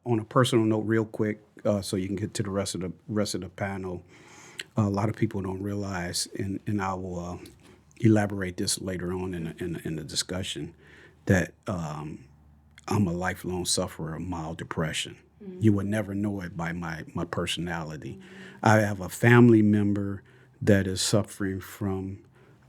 on a personal note, real quick, so you can get to the rest of the panel. A lot of people don't realize, and I will elaborate this later on in the discussion, that I'm a lifelong sufferer of mild depression. You would never know it by my personality. I have a family member that is suffering from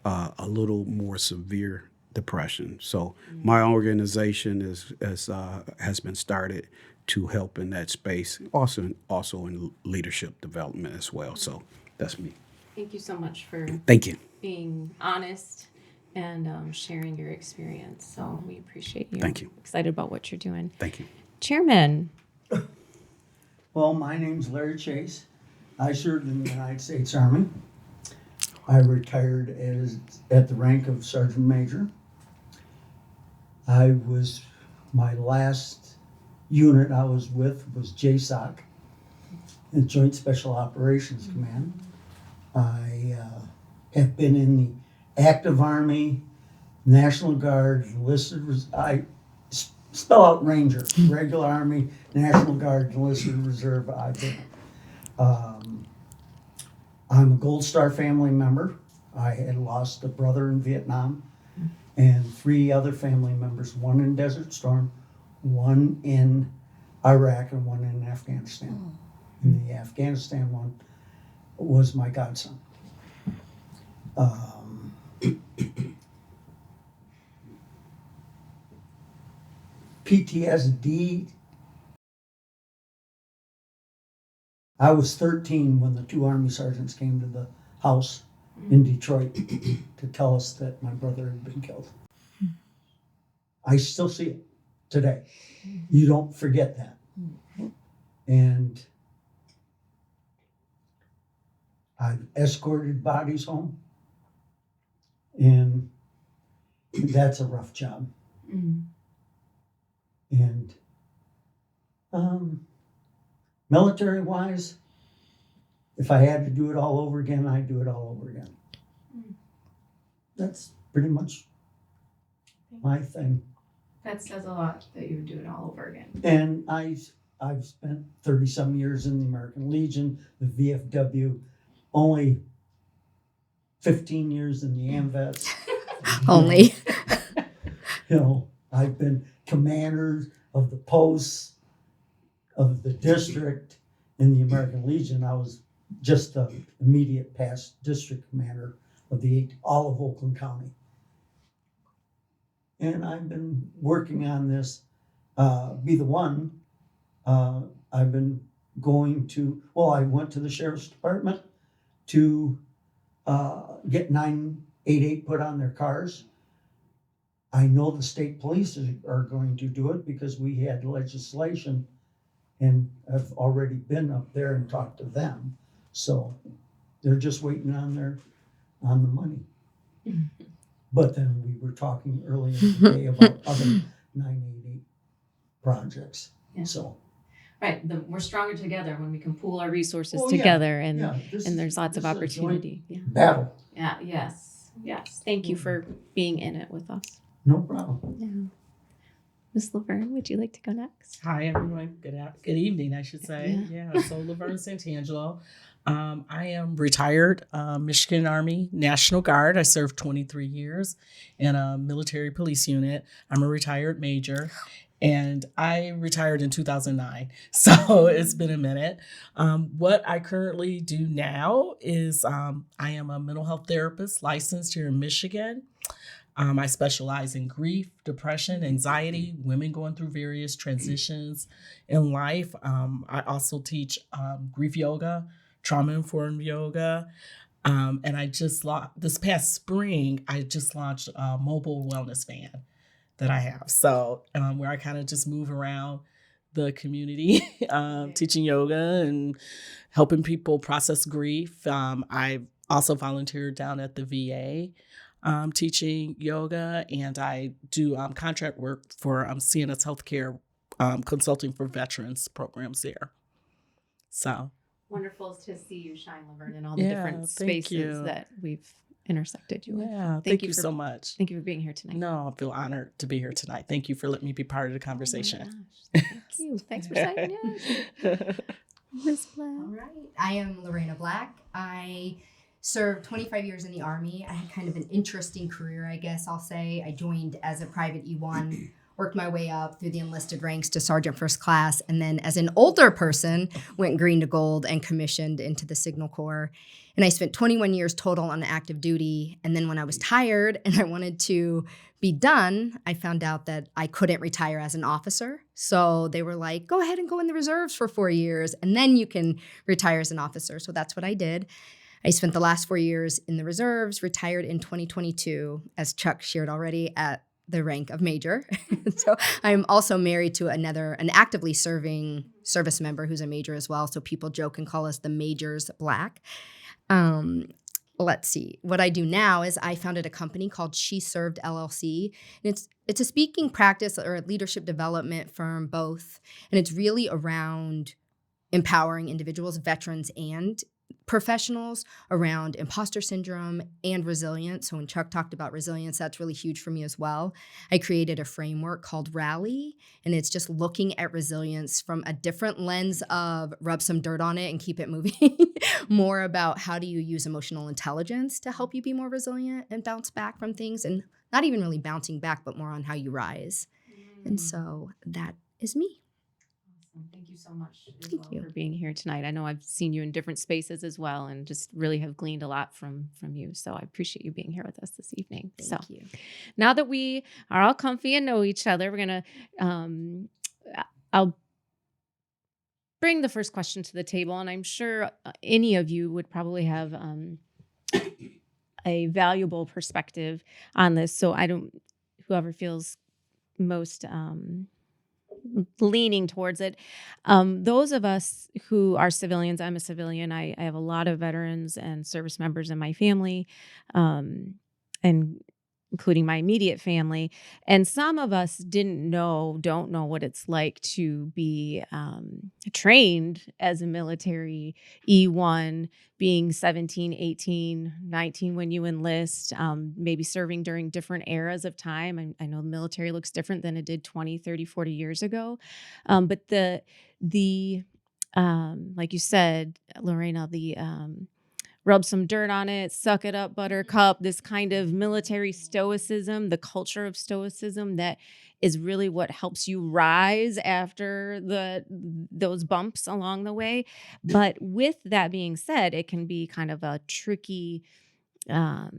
a little more severe depression. So my organization has been started to help in that space, also in leadership development as well. So that's me. Thank you so much for Thank you. being honest and sharing your experience. So we appreciate you. Thank you. Excited about what you're doing. Thank you. Chairman. Well, my name's Larry Chase. I served in the United States Army. I retired at the rank of Sergeant Major. My last unit I was with was JSOC, the Joint Special Operations Command. I have been in the active Army, National Guard, enlisted. I spell out Ranger, regular Army, National Guard, enlisted reserve. I'm a Gold Star family member. I had lost a brother in Vietnam and 3 other family members, one in Desert Storm, one in Iraq, and one in Afghanistan. And the Afghanistan one was my godson. PTSD. I was 13 when the 2 Army sergeants came to the house in Detroit to tell us that my brother had been killed. I still see it today. You don't forget that. And I've escorted bodies home, and that's a rough job. And military-wise, if I had to do it all over again, I'd do it all over again. That's pretty much my thing. That says a lot that you would do it all over again. And I've spent 30-some years in the American Legion, the VFW, only 15 years in the AMVETS. Only. I've been commander of the posts of the district in the American Legion. I was just the immediate past district commander of all of Oakland County. And I've been working on this, be the one. I've been I went to the Sheriff's Department to get 988 put on their cars. I know the state police are going to do it because we had legislation, and I've already been up there and talked to them. So they're just waiting on the money. But then we were talking earlier today about other 988 projects. Yeah. So. Right, we're stronger together when we can pool our resources Yeah. together, and Yeah, and there's lots of opportunity. Yeah. Battle. Yeah. Yes. Thank you for being in it with us. No problem. Yeah. Miss Laverne, would you like to go next? Hi, everyone. Good evening, I should say. Yeah. So Laverne Santangelo. I am retired Michigan Army National Guard. I served 23 years in a military police unit. I'm a retired major, and I retired in 2009. So it's been a minute. What I currently do now is I am a mental health therapist licensed here in Michigan. I specialize in grief, depression, anxiety, women going through various transitions in life. I also teach grief yoga, trauma-informed yoga. And I just this past spring, I just launched a mobile wellness van that I have. So where I kind of just move around the community, teaching yoga and helping people process grief. I also volunteered down at the VA. Teaching yoga, and I do contract work for CNS Healthcare, consulting for veterans programs there. So wonderful to see you shine, Laverne, in all the different spaces that we've intersected you with. Yeah, thank you for, so much. Thank you for being here tonight. No, I feel honored to be here tonight. Thank you for letting me be part of the Oh my conversation. gosh, thank you. Thanks for saying yes. Miss Black. All right. I am Lorena Black. I served 25 years in the Army. I had kind of an interesting career, I guess I'll say. I joined as a private E1, worked my way up through the enlisted ranks to sergeant first class, and then as an older person, went green to gold and commissioned into the Signal Corps. And I spent 21 years total on active duty. And then when I was tired and I wanted to be done, I found out that I couldn't retire as an officer. So they were like, go ahead and go in the reserves for 4 years, and then you can retire as an officer. So that's what I did. I spent the last 4 years in the reserves, retired in 2022, as Chuck shared already, at the rank of major. So I'm also married to an actively serving service member who's a major as well. So people joke and call us the Majors Black. Let's see. What I do now is I founded a company called She Served LLC. And it's a speaking practice or a leadership development firm, both. And it's really around empowering individuals, veterans, and professionals around imposter syndrome and resilience. So when Chuck talked about resilience, that's really huge for me as well. I created a framework called Rally, and it's just looking at resilience from a different lens of rub some dirt on it and keep it moving. More about how do you use emotional intelligence to help you be more resilient and bounce back from things, and not even really bouncing back, but more on how you rise. And so that is me. Thank you so much Thank you. for being here tonight. I know I've seen you in different spaces as well, and just really have gleaned a lot from you. So I appreciate you being here with us this evening. Thank you. Now that we are all comfy and know each other, we're gonna I'll bring the first question to the table, and I'm sure any of you would probably have a valuable perspective on this. So whoever feels most leaning towards it. Those of us who are civilians, I'm a civilian. I have a lot of veterans and service members in my family, and including my immediate family. And some of us don't know what it's like to be trained as a military E1, being 17, 18, 19 when you enlist, maybe serving during different eras of time. I know the military looks different than it did 20, 30, 40 years ago. But the like you said, Lorena, the rub some dirt on it, suck it up, buttercup, this kind of military stoicism, the culture of stoicism that is really what helps you rise after those bumps along the way. But with that being said, it can be kind of a tricky thing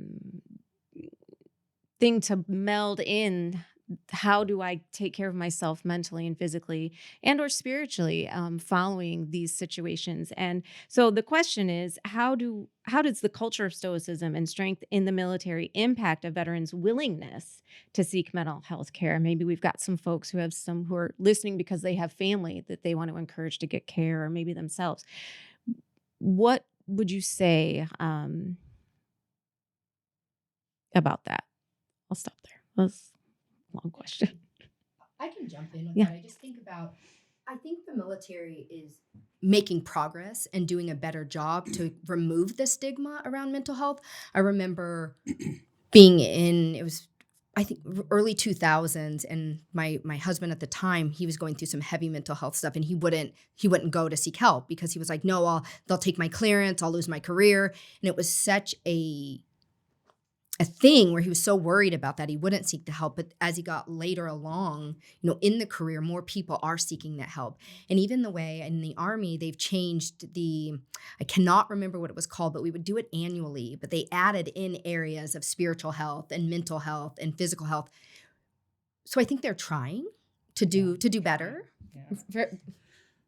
to meld in. How do I take care of myself mentally and physically and or spiritually following these situations? And so the question is, how does the culture of stoicism and strength in the military impact a veteran's willingness to seek mental health care? Maybe we've got some folks who are listening because they have family that they want to encourage to get care, or maybe themselves. What would you say about that? I'll stop there. That's long question. I can jump in with Yeah. that. I think the military is making progress and doing a better job to remove the stigma around mental health. I remember being I think early 2000s, and my husband at the time, he was going through some heavy mental health stuff, and he wouldn't go to seek help because he was like, no, they'll take my clearance, I'll lose my career. And it was such a thing where he was so worried about that he wouldn't seek the help. But as he got later along, in the career, more people are seeking that help. And even the way in the Army, they've changed I cannot remember what it was called, but we would do it annually. But they added in areas of spiritual health and mental health and physical health. So I think they're trying to do better. Yeah.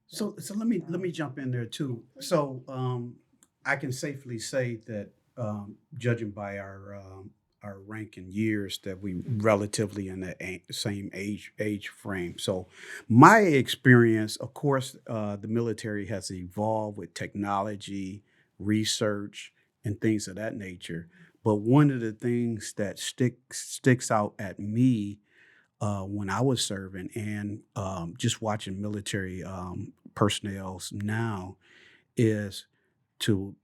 So let me jump in there too. So I can safely say that judging by our rank in years, that we relatively in the same age frame. So my experience, of course, the military has evolved with technology, research, and things of that nature. But one of the things that sticks out at me when I was serving, and just watching military personnel now, is to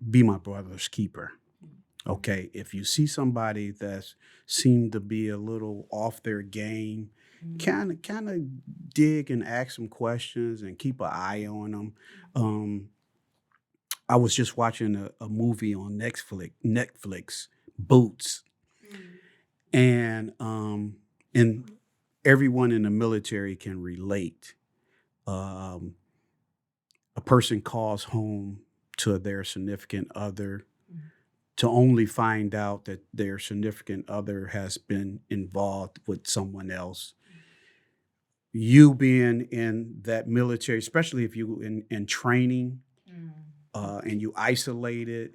be my brother's keeper. Okay, if you see somebody that's seemed to be a little off their game, kind of dig and ask some questions and keep an eye on them. Um, I was just watching a movie on Netflix, Boots, and everyone in the military can relate. Um, a person calls home to their significant other to only find out that their significant other has been involved with someone else. You being in that military, especially if you in training, and you isolated,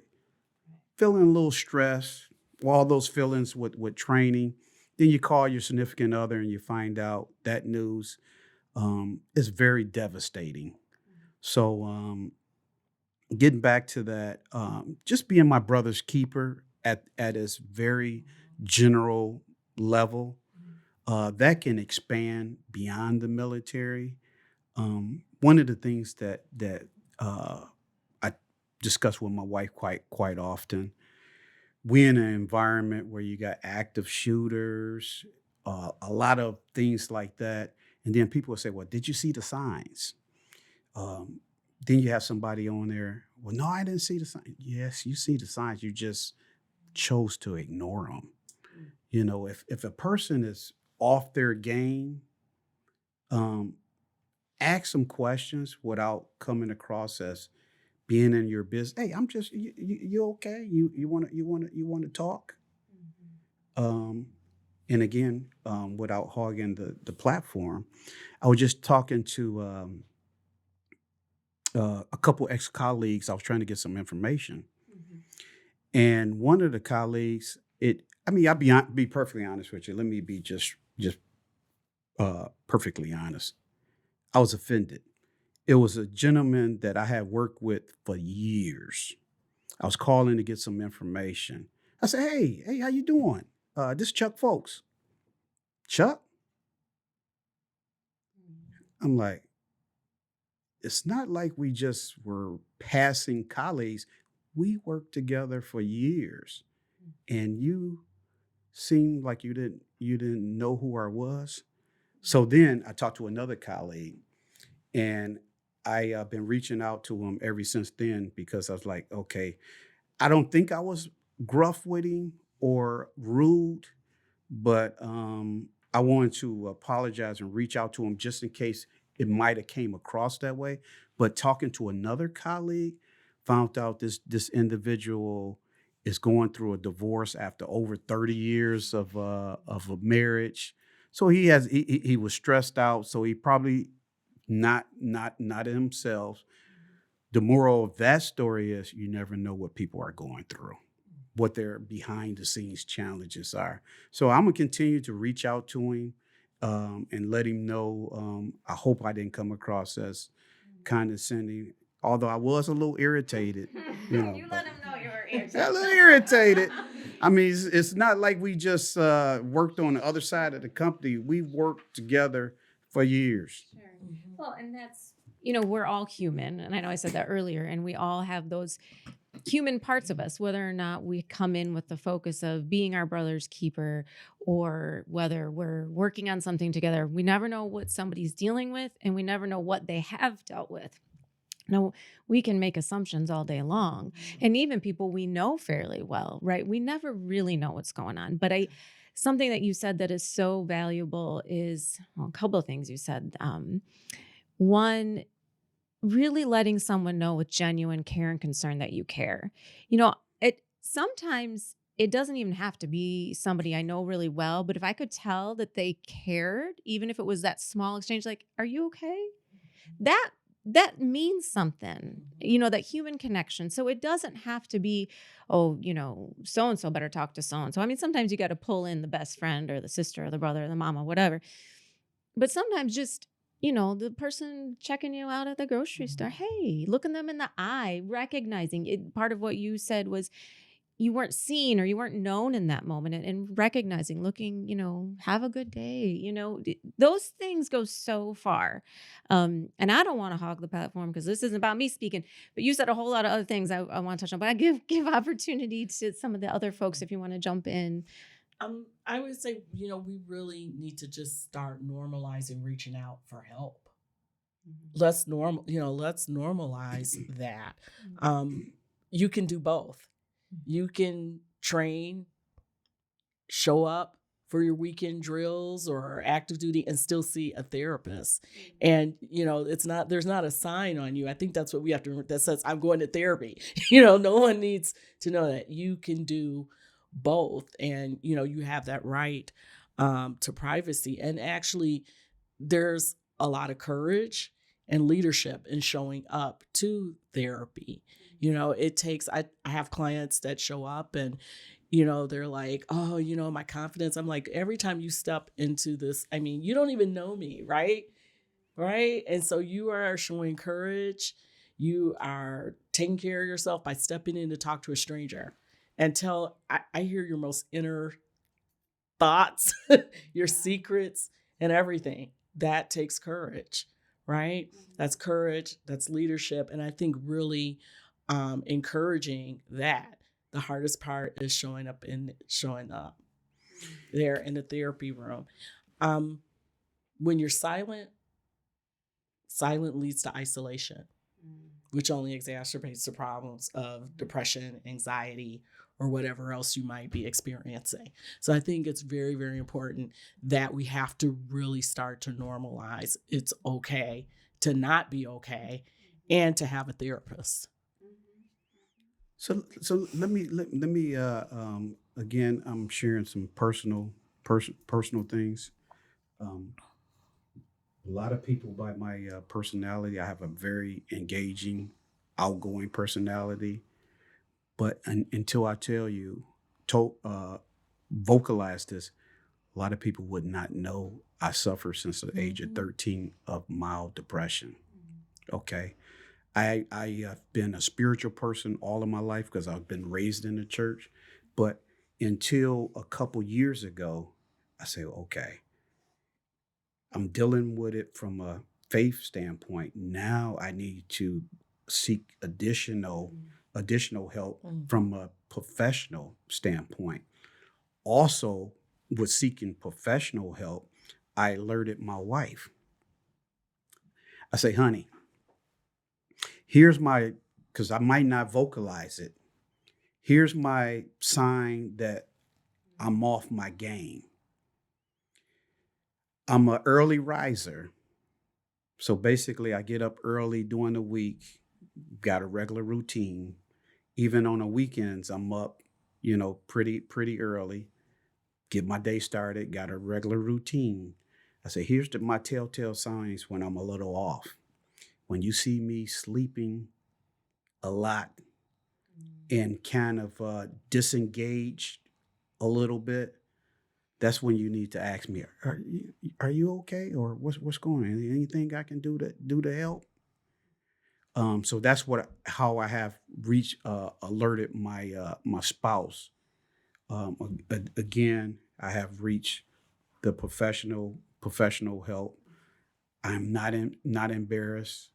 feeling a little stress, all those feelings with training. Then you call your significant other and you find out that news. Is very devastating. So getting back to that, just being my brother's keeper at its very general level, that can expand beyond the military. One of the things that I discuss with my wife quite often, we in an environment where you got active shooters, a lot of things like that, and then people will say, "Well, did you see the signs?" Um, then you have somebody on there. Well, no, I didn't see the sign. Yes, you see the signs. You just chose to ignore them. You know, if a person is off their game, um, ask some questions without coming across as being in your business. Hey, I'm just you okay? You want to talk? Um, and again, without hogging the platform, I was just talking to a couple ex colleagues. I was trying to get some information, and one of the colleagues, I mean, be perfectly honest with you. Let me be just perfectly honest. I was offended. It was a gentleman that I had worked with for years. I was calling to get some information. I said, "Hey, how you doing? This is Chuck Folks." Chuck? I'm like, it's not like we just were passing colleagues. We worked together for years, and you seemed like you didn't know who I was. So then I talked to another colleague, and I been reaching out to him ever since then because I was like, okay, I don't think I was gruff with him or rude, but I wanted to apologize and reach out to him just in case it might have came across that way. But talking to another colleague, found out this individual is going through a divorce after over 30 years of a marriage. So he was stressed out. So he probably not himself. The moral of that story is you never know what people are going through, what their behind the scenes challenges are. So I'm gonna continue to reach out to him, and let him know. I hope I didn't come across as condescending, although I was a little irritated. You let him know you were irritated. A little irritated. I mean, it's not like we just worked on the other side of the company. We worked together for years. Sure. Well, and that's, we're all human. And I know I said that earlier, and we all have those human parts of us, whether or not we come in with the focus of being our brother's keeper or whether we're working on something together. We never know what somebody's dealing with, and we never know what they have dealt with. Now, we can make assumptions all day long, and even people we know fairly well, right? We never really know what's going on. But something that you said that is so valuable is, well, a couple of things you said. One, really letting someone know with genuine care and concern that you care. It sometimes it doesn't even have to be somebody I know really well, but if I could tell that they cared, even if it was that small exchange, like, "Are you okay?" That that means something. That human connection. So it doesn't have to be, oh, so and so better talk to so and so. I mean, sometimes you got to pull in the best friend or the sister or the brother or the mama, whatever. But sometimes just, the person checking you out at the grocery store, hey, looking them in the eye, recognizing it. Part of what you said was you weren't seen or you weren't known in that moment, and recognizing, looking, have a good day, those things go so far. And I don't want to hog the platform because this isn't about me speaking, but you said a whole lot of other things I want to touch on, but I give opportunity to some of the other folks if you want to jump in. I would say, we really need to just start normalizing reaching out for help. Let's normalize that. You can do both. You can train, show up for your weekend drills or active duty and still see a therapist. And, there's not a sign on you. I think that's what we have to remember that says, I'm going to therapy. No one needs to know that you can do both. And, you have that right to privacy. And actually, there's a lot of courage and leadership in showing up to therapy. It takes, I have clients that show up and, they're like, oh, my confidence. I'm like, every time you step into this, I mean, you don't even know me, right? Right. And so you are showing courage. You are taking care of yourself by stepping in to talk to a stranger and I hear your most inner thoughts, your secrets and everything. That takes courage, right? That's courage, that's leadership. And I think really encouraging that. The hardest part is showing up there in the therapy room. When you're silent leads to isolation, which only exacerbates the problems of depression, anxiety, or whatever else you might be experiencing. So I think it's very, very important that we have to really start to normalize it's okay to not be okay and to have a therapist. So let me again, I'm sharing some personal things. A lot of people, by my personality, I have a very engaging, outgoing personality. But until I tell you, vocalize this, a lot of people would not know I suffer since the age of 13 of mild depression. Okay. I have been a spiritual person all of my life because I've been raised in the church. But until a couple years ago, I say, okay, I'm dealing with it from a faith standpoint. Now I need to seek additional help from a professional standpoint. Also, with seeking professional help, I alerted my wife. I say, honey, here's because I might not vocalize it. Here's my sign that I'm off my game. I'm an early riser. So basically, I get up early during the week, got a regular routine. Even on the weekends, I'm up, pretty early, get my day started, got a regular routine. I say, here's my telltale signs when I'm a little off. When you see me sleeping a lot and kind of disengaged a little bit, that's when you need to ask me, are you okay? Or what's going on? Anything I can do to help? So that's how I have alerted my spouse. Again, I have reached the professional help. I'm not embarrassed.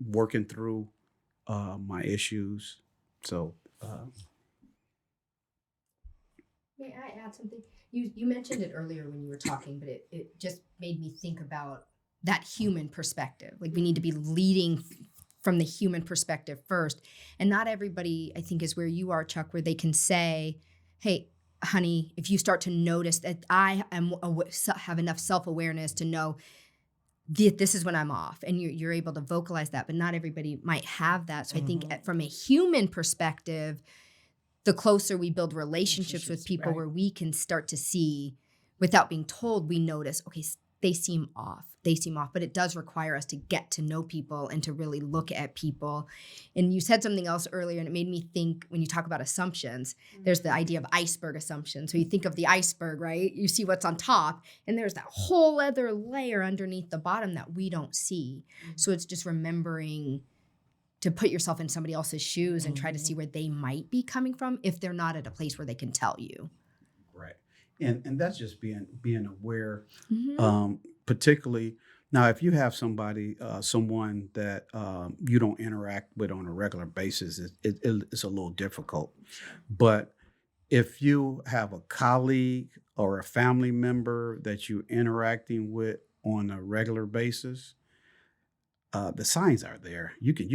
Working through my issues. So. May I add something? You mentioned it earlier when you were talking, but it just made me think about that human perspective. Like we need to be leading from the human perspective first. And not everybody, I think, is where you are, Chuck, where they can say, hey, honey, if you start to notice that I have enough self-awareness to know this is when I'm off, and you're able to vocalize that, but not everybody might have that. So I think from a human perspective, the closer we build relationships with people, right, where we can start to see, without being told, we notice, okay, they seem off, but it does require us to get to know people and to really look at people. And you said something else earlier, and it made me think, when you talk about assumptions, there's the idea of iceberg assumption. So you think of the iceberg, right? You see what's on top, and there's that whole other layer underneath the bottom that we don't see. So it's just remembering to put yourself in somebody else's shoes and try to see where they might be coming from if they're not at a place where they can tell you. Right. And that's just being aware, Mm-hmm. particularly now if you have someone that you don't interact with on a regular basis, it's a little difficult. But if you have a colleague or a family member that you're interacting with on a regular basis, the signs are there. You can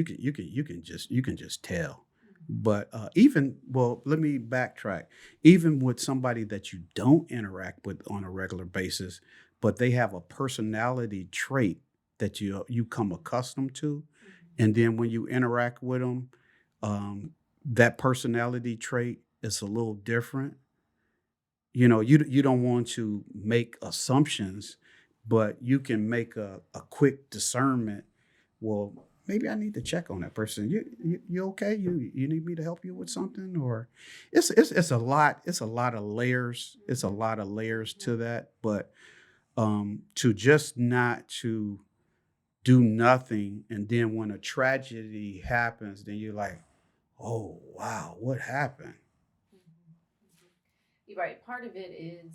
just tell. But even well, let me backtrack. Even with somebody that you don't interact with on a regular basis, but they have a personality trait that you come accustomed to, and then when you interact with them, um, that personality trait is a little different. You don't want to make assumptions, but you can make a quick discernment. Well, maybe I need to check on that person. You okay? You need me to help you with something? Or it's a lot of layers. It's a lot of layers to that. But to just not to do nothing, and then when a tragedy happens, then you're like, oh wow, what happened? You're right. Part of it is,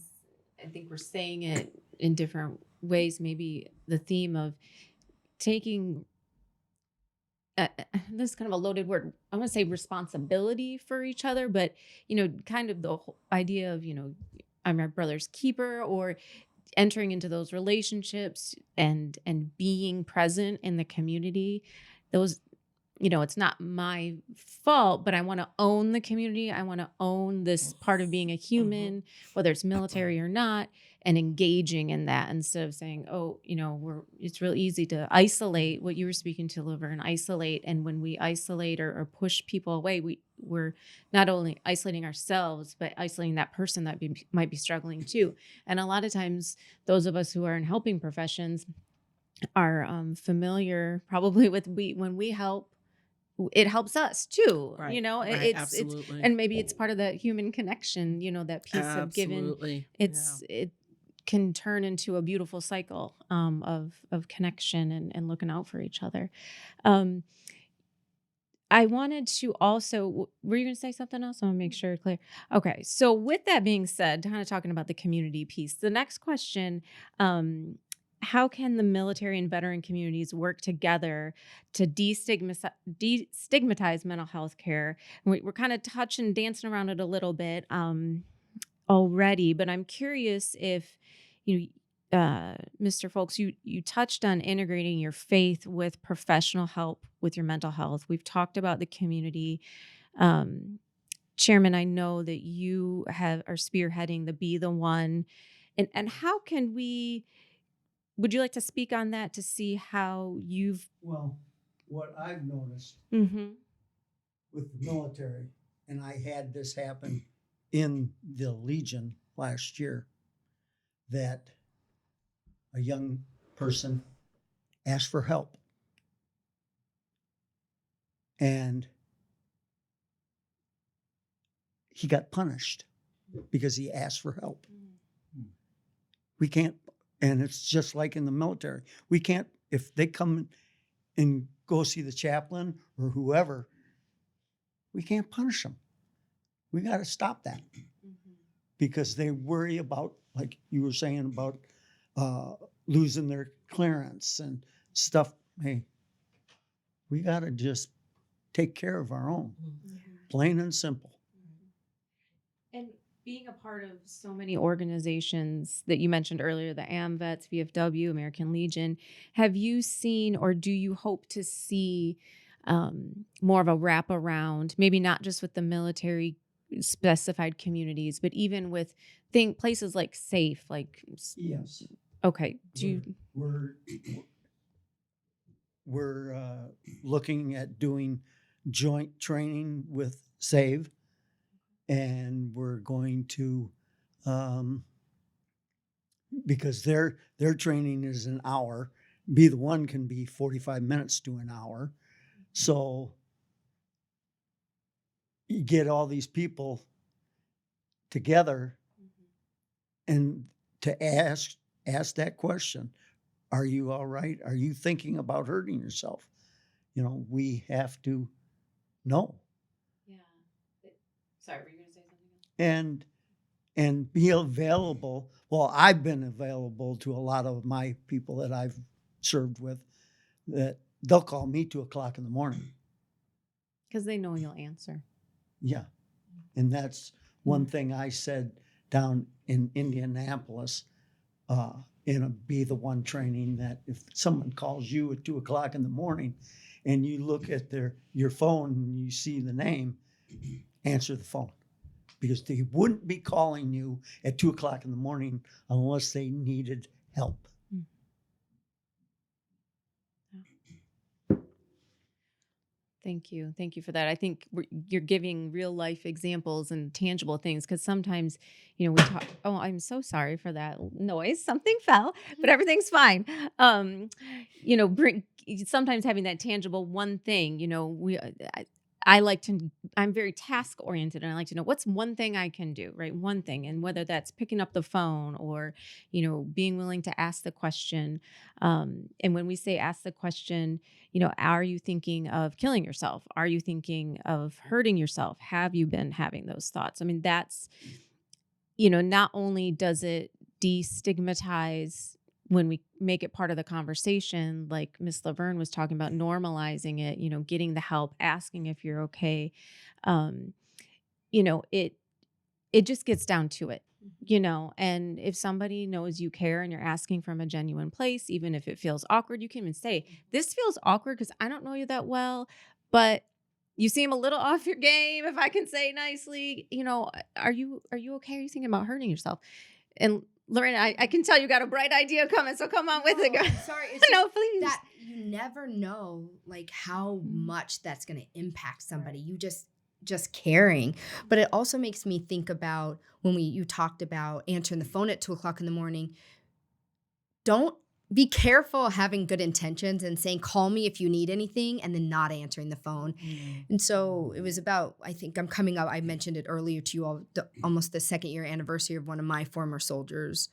I think we're saying it in different ways. Maybe the theme of taking this is kind of a loaded word. I want to say responsibility for each other, but kind of the whole idea of I'm my brother's keeper, or entering into those relationships and being present in the community. Those it's not my fault, but I want to own the community. I want to own this part of being a human, whether it's military or not, and engaging in that instead of saying, oh, it's real easy to isolate what you were speaking to, Liver, and isolate. And when we isolate or push people away, we're not only isolating ourselves, but isolating that person that might be struggling too. And a lot of times, those of us who are in helping professions are familiar probably with when we help, it helps us too. Right. Right. It's Absolutely. and maybe it's part of that human connection, that piece of giving. Absolutely. It can turn into a beautiful cycle of connection and looking out for each other. um I wanted to also, were you going to say something else? I want to make sure clear. Okay. So with that being said, kind of talking about the community piece, the next question, um, how can the military and veteran communities work together to destigmatize mental health care? We're kind of touching, dancing around it a little bit already, but I'm curious if, Mr. Folks, you touched on integrating your faith with professional help with your mental health. We've talked about the community. Um, Chairman, I know that you are spearheading the Be the One. And how can would you like to speak on that to see how you've. Well, what I've noticed Mm-hmm. with the military, and I had this happen in the Legion last year, that a young person asked for help. And he got punished because he asked for help. We can't, and it's just like in the military. We can't, if they come and go see the chaplain or whoever, we can't punish them. We got to stop that because they worry about, like you were saying, about losing their clearance and stuff. Hey, we got to just take care of our own, plain and simple. And being a part of so many organizations that you mentioned earlier, the AMVETS, VFW, American Legion, have you seen or do you hope to see more of a wraparound, maybe not just with the military specified communities, but even with places like SAFE, like, Yes. okay, do you, We're looking at doing joint training with SAVE, and we're going to because their training is an hour. Be the One can be 45 minutes to an hour. So you get all these people together and to ask that question. Are you all right? Are you thinking about hurting yourself? we have to know Yeah. Sorry, were you going to say something else? and be available. Well, I've been available to a lot of my people that I've served with, that they'll call me 2:00 in the morning. Because they know you'll answer. Yeah. And that's one thing I said down in Indianapolis, in a Be the One training, that if someone calls you at 2:00 in the morning and you look at your phone and you see the name, answer the phone, because they wouldn't be calling you at 2:00 in the morning unless they needed help. Thank you. Thank you for that. I think you're giving real life examples and tangible things, because sometimes, we talk. Oh, I'm so sorry for that noise. Something fell, but everything's fine. Bring sometimes having that tangible one thing. I like to. I'm very task oriented, and I like to know what's one thing I can do. Right, one thing, and whether that's picking up the phone or, being willing to ask the question. And when we say ask the question, are you thinking of killing yourself? Are you thinking of hurting yourself? Have you been having those thoughts? I mean, that's, not only does it destigmatize when we make it part of the conversation, like Miss Laverne was talking about, normalizing it, getting the help, asking if you're okay. Um, it just gets down to it, and if somebody knows you care and you're asking from a genuine place, even if it feels awkward, you can even say, this feels awkward because I don't know you that well, but you seem a little off your game, if I can say nicely. Are you okay? Are you thinking about hurting yourself? And Lorena, I can tell you got a bright idea coming, so come on with it. No, I'm sorry. It's No, just please. that you never know like how much that's going to impact somebody. You just caring. But it also makes me think about when you talked about answering the phone at 2:00 in the morning. Don't be careful having good intentions and saying, call me if you need anything, and then not answering the phone. And so it was about, I think I'm coming up, I mentioned it earlier to you all, almost the 2nd year anniversary of one of my former soldiers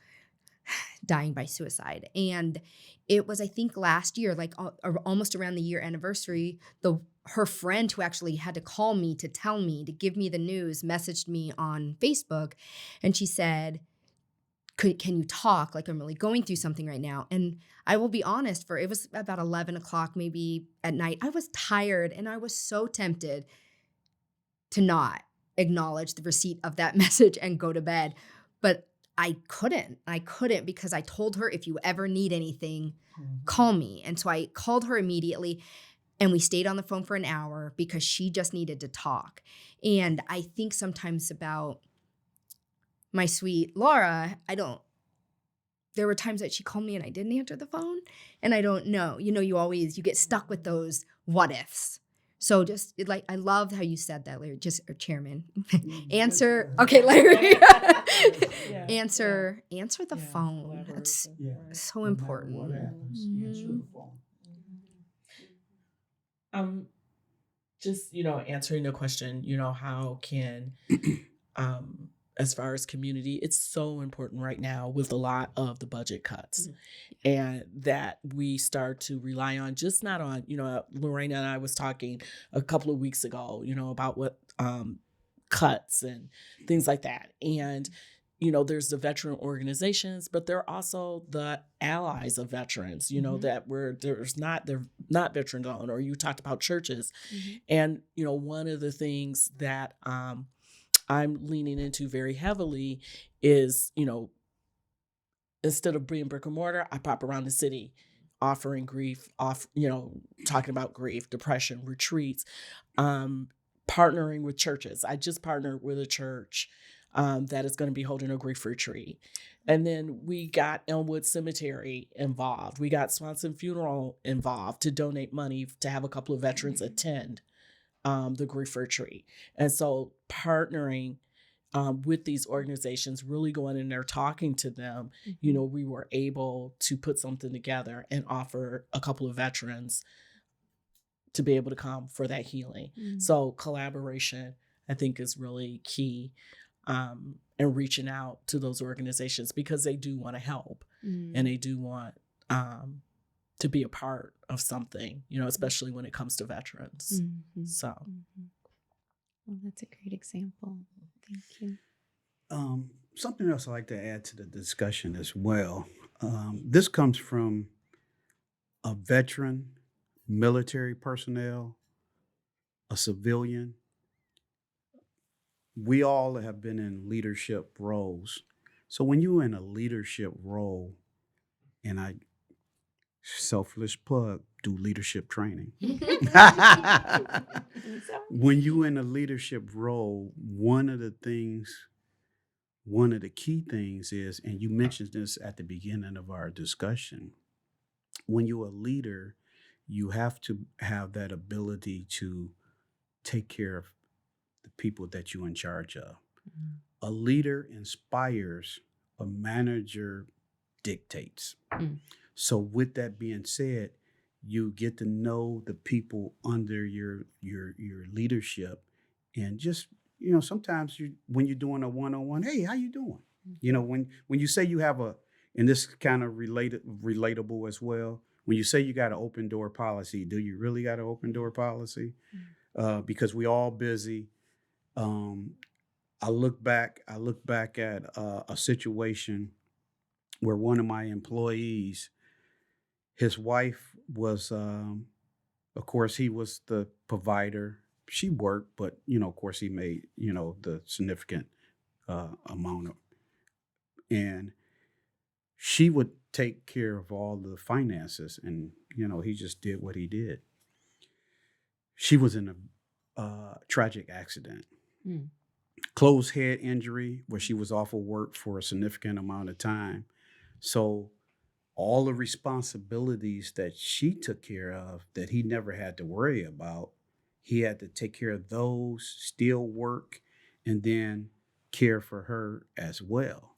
dying by suicide. And it was, I think, last year, like almost around the year anniversary, her friend who actually had to call me to tell me, to give me the news, messaged me on Facebook. And she said, can you talk? Like, I'm really going through something right now. And I will be honest, it was about 11 o'clock, maybe at night. I was tired and I was so tempted to not acknowledge the receipt of that message and go to bed. But I couldn't because I told her, if you ever need anything, call me. And so I called her immediately, and we stayed on the phone for an hour because she just needed to talk. And I think sometimes about my sweet Laura, there were times that she called me and I didn't answer the phone, and I don't know. You get stuck with those what ifs. So just I love how you said that, Larry, or Chairman. Answer. Okay, Larry. Answer the phone. That's so important. No matter what happens, answer the phone. Just answering the question, how can as far as community, it's so important right now with a lot of the budget cuts, and that we start to rely on, just not on, Lorena and I was talking a couple of weeks ago, about what cuts and things like that. And, there's the veteran organizations, but there are also the allies of veterans, that they're not veteran owned, or you talked about churches. And, one of the things that I'm leaning into very heavily is, instead of being brick and mortar, I pop around the city offering grief, talking about grief, depression, retreats, partnering with churches. I just partnered with a church that is going to be holding a grief retreat. And then we got Elmwood Cemetery involved. We got Swanson Funeral involved to donate money to have a couple of veterans attend the grief retreat. And so partnering with these organizations, really going in there, talking to them, we were able to put something together and offer a couple of veterans to be able to come for that healing. So collaboration, I think, is really key, and reaching out to those organizations, because they do want to help and they do want to be a part of something, especially when it comes to veterans. Mhm. So, Mhm. Well, that's a great example. Thank you. Something else I'd like to add to the discussion as well. This comes from a veteran, military personnel, a civilian. We all have been in leadership roles. So when you're in a leadership role, and I selfless plug, do leadership training. When you in a leadership role, one of the key things is, and you mentioned this at the beginning of our discussion, when you're a leader, you have to have that ability to take care of the people that you're in charge of. Mhm. A leader inspires, a manager dictates. Mm. So with that being said, you get to know the people under your leadership, and just sometimes when you're doing a one-on-one, hey, how you doing? When you say you have and this kind of relatable as well. When you say you got an open door policy, do you really got an open door policy? Because we all busy. I look back at a situation where one of my employees, his wife was, of course, he was the provider. She worked, but of course, he made the significant amount of, and she would take care of all the finances, and he just did what he did. She was in a tragic accident, Mm. closed head injury, where she was off of work for a significant amount of time. So all the responsibilities that she took care of that he never had to worry about, he had to take care of those, still work, and then care for her as well.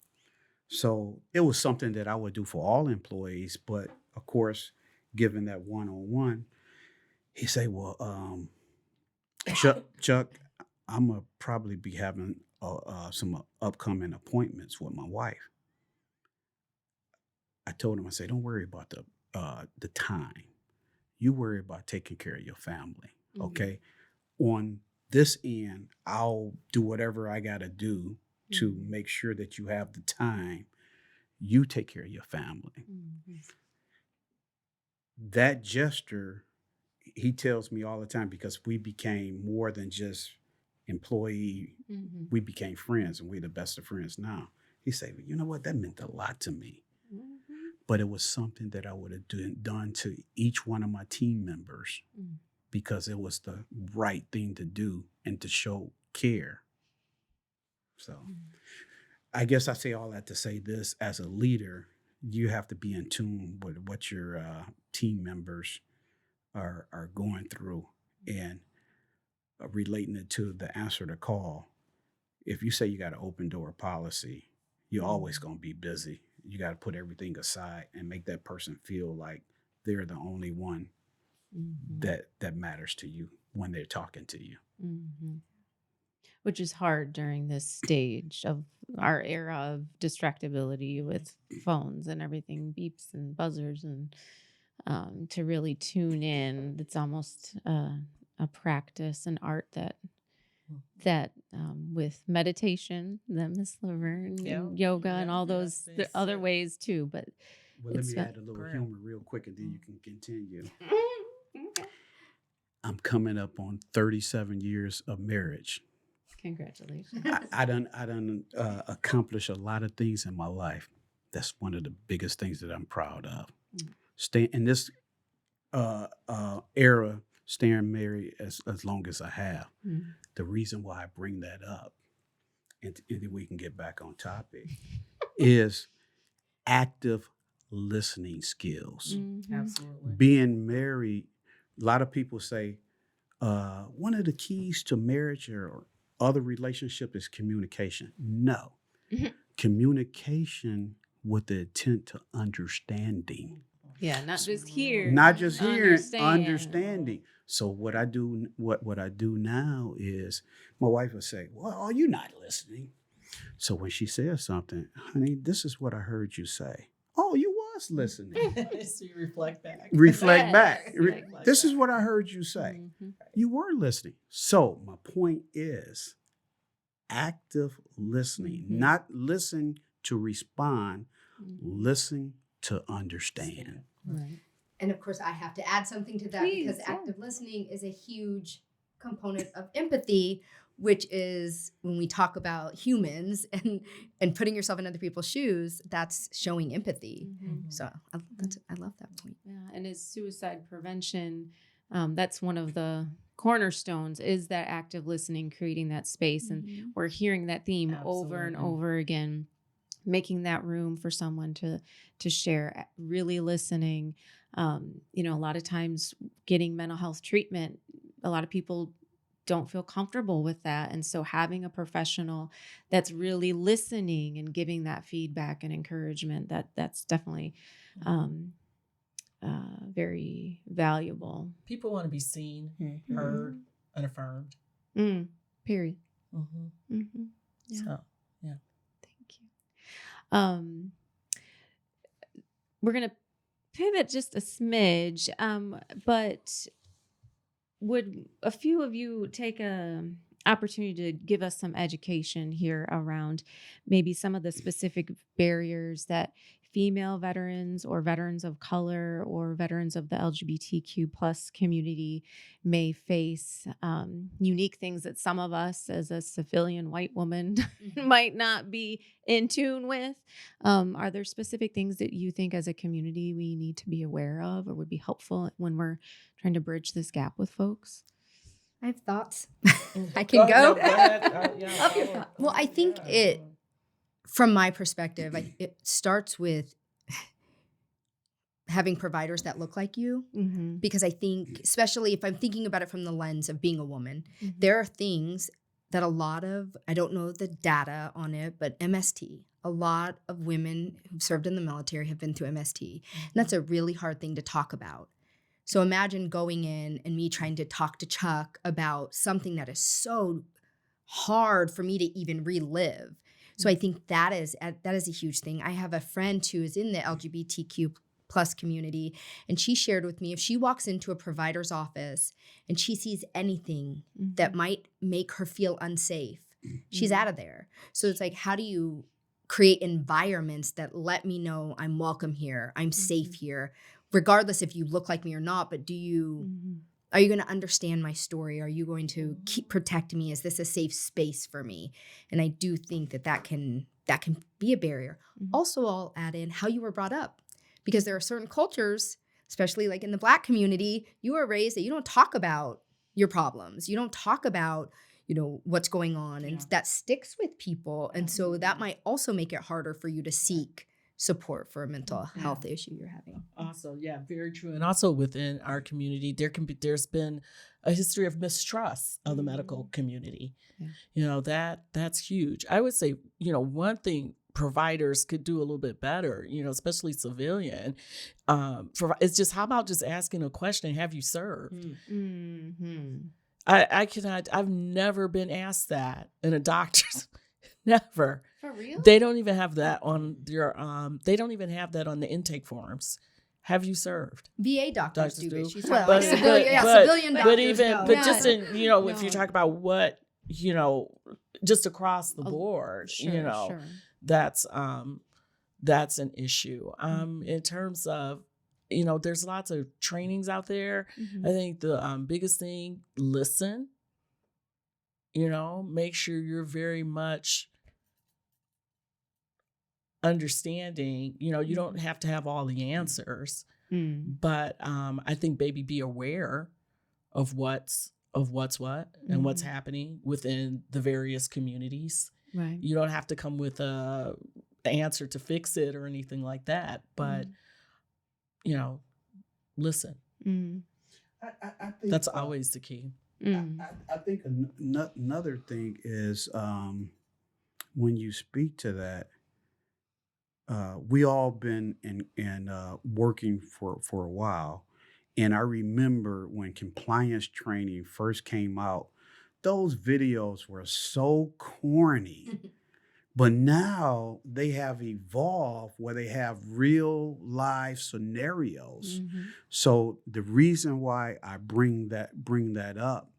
So it was something that I would do for all employees. But of course, given that one-on-one, he say, well, Chuck, I'm going to probably be having some upcoming appointments with my wife. I told him, I said, don't worry about the time. You worry about taking care of your family. Mhm. Okay. On this end, I'll do whatever I got to do to Mhm. make sure that you have the time. You take care of your family. Mhm. That gesture, he tells me all the time, because we became more than just employee. Mhm. We became friends, and we're the best of friends now. He said, well, you know what? That meant a lot to me. Mhm. But it was something that I would have done to each one of my team members, Mm. because it was the right thing to do and to show care. So Mm. I guess I say all that to say this: as a leader, you have to be in tune with what your team members are going through, and relating it to the answer to call. If you say you got an open door policy, you're always going to be busy. You got to put everything aside and make that person feel like they're the only one Mhm. that matters to you when they're talking to you. Mhm. Which is hard during this stage of our era of distractibility with phones and everything beeps and buzzers, and to really tune in. It's almost a practice, an art that with meditation, that Miss Laverne, Yeah. and yoga, and Yeah. all those That's the other it. ways too. But Well, let it's me add a little prayer. humor real quick, and then you can continue. Okay. I'm coming up on 37 years of marriage. Congratulations. I done accomplished a lot of things in my life. That's one of the biggest things that I'm proud of. Mm. Stay in this era, staying married as long as I have. Mm. The reason why I bring that up, and then we can get back on topic, is active listening skills. Mhm. Absolutely. Being married, a lot of people say one of the keys to marriage or other relationship is communication. No, Mhm. communication with the intent to understanding. Yeah, not just here. Not just hearing, Understand. understanding. So what I do now is, my wife will say, well, you're not listening. So when she says something, honey, this is what I heard you say. Oh, you was listening. So you reflect back. Reflect Yes. back. Reflect This is back. what I heard you say. Mhm. You were listening. So my point is active listening, Mhm. not listen to respond, Mhm. listen to understand. Right. And of course, I have to add something to that because Please, yeah. active listening is a huge component of empathy, which is when we talk about humans and putting yourself in other people's shoes, that's showing empathy. Mhm. So I love that point. Yeah, and as suicide prevention, that's one of the cornerstones is that active listening, creating that space, and we're hearing that theme over and Absolutely. over again, making that room for someone to share, really listening. You know, a lot of times getting mental health treatment, a lot of people don't feel comfortable with that, and so having a professional that's really listening and giving that feedback and encouragement, that's definitely um, very valuable. People want to be seen, Mhm. heard, and affirmed. Period. Mm-hmm. Yeah. So, yeah. Thank you. We're gonna pivot just a smidge, but would a few of you take a opportunity to give us some education here around maybe some of the specific barriers that female veterans or veterans of color or veterans of the LGBTQ plus community may face, unique things that some of us as a civilian white woman might not be in tune with? Are there specific things that you think as a community we need to be aware of or would be helpful when we're trying to bridge this gap with folks? I have thoughts. I can go. No, go ahead. Yeah, Up your go. thought. Well, I think from my perspective, it starts with having providers that look like you. Mm-hmm. Because I think, especially if I'm thinking about it from the lens of being a woman, Mm-hmm. there are things that a lot of, I don't know the data on it, but MST, a lot of women who've served in the military have been through MST. And that's a really hard thing to talk about. So imagine going in and me trying to talk to Chuck about something that is so hard for me to even relive. So I think that is a huge thing. I have a friend who is in the LGBTQ plus community, and she shared with me if she walks into a provider's office and she sees anything that might make her feel unsafe, she's out of there. So it's like, how do you create environments that let me know I'm welcome here, I'm safe here, regardless if you look like me or not, but are you going to understand my story? Are you going to keep protecting me? Is this a safe space for me? And I do think that can be a barrier. Also, I'll add in how you were brought up, because there are certain cultures, especially like in the Black community, you are raised that you don't talk about your problems. You don't talk about, what's going on, and that sticks with people. And so that might also make it harder for you to seek support for a mental health issue you're having. Also, yeah, very true. And also within our community, there's been a history of mistrust of the medical community. Yeah. That's huge. I would say, one thing providers could do a little bit better, especially civilian, it's just, how about just asking a question, have you served? I've never been asked that in a doctor's. Never. For real? They don't even have that on they don't even have that on the intake forms. Have you served? VA doctors do, do. but she's Well, talking about yeah. civilian doctors. But even, no. but just in, if No. you talk about what, just across the board, Sure. that's an issue. In terms of, there's lots of trainings out there. I think the biggest thing, listen, make sure you're very much understanding, you don't have to have all the answers, but I think be aware of what's what and what's happening within the various communities. Right. You don't have to come with the answer to fix it or anything like that, but listen. I think That's always the key. I think another thing is when you speak to that, we all been in working for a while, and I remember when compliance training first came out, those videos were so corny But now they have evolved where they have real life scenarios. Mhm. So the reason why I bring that up,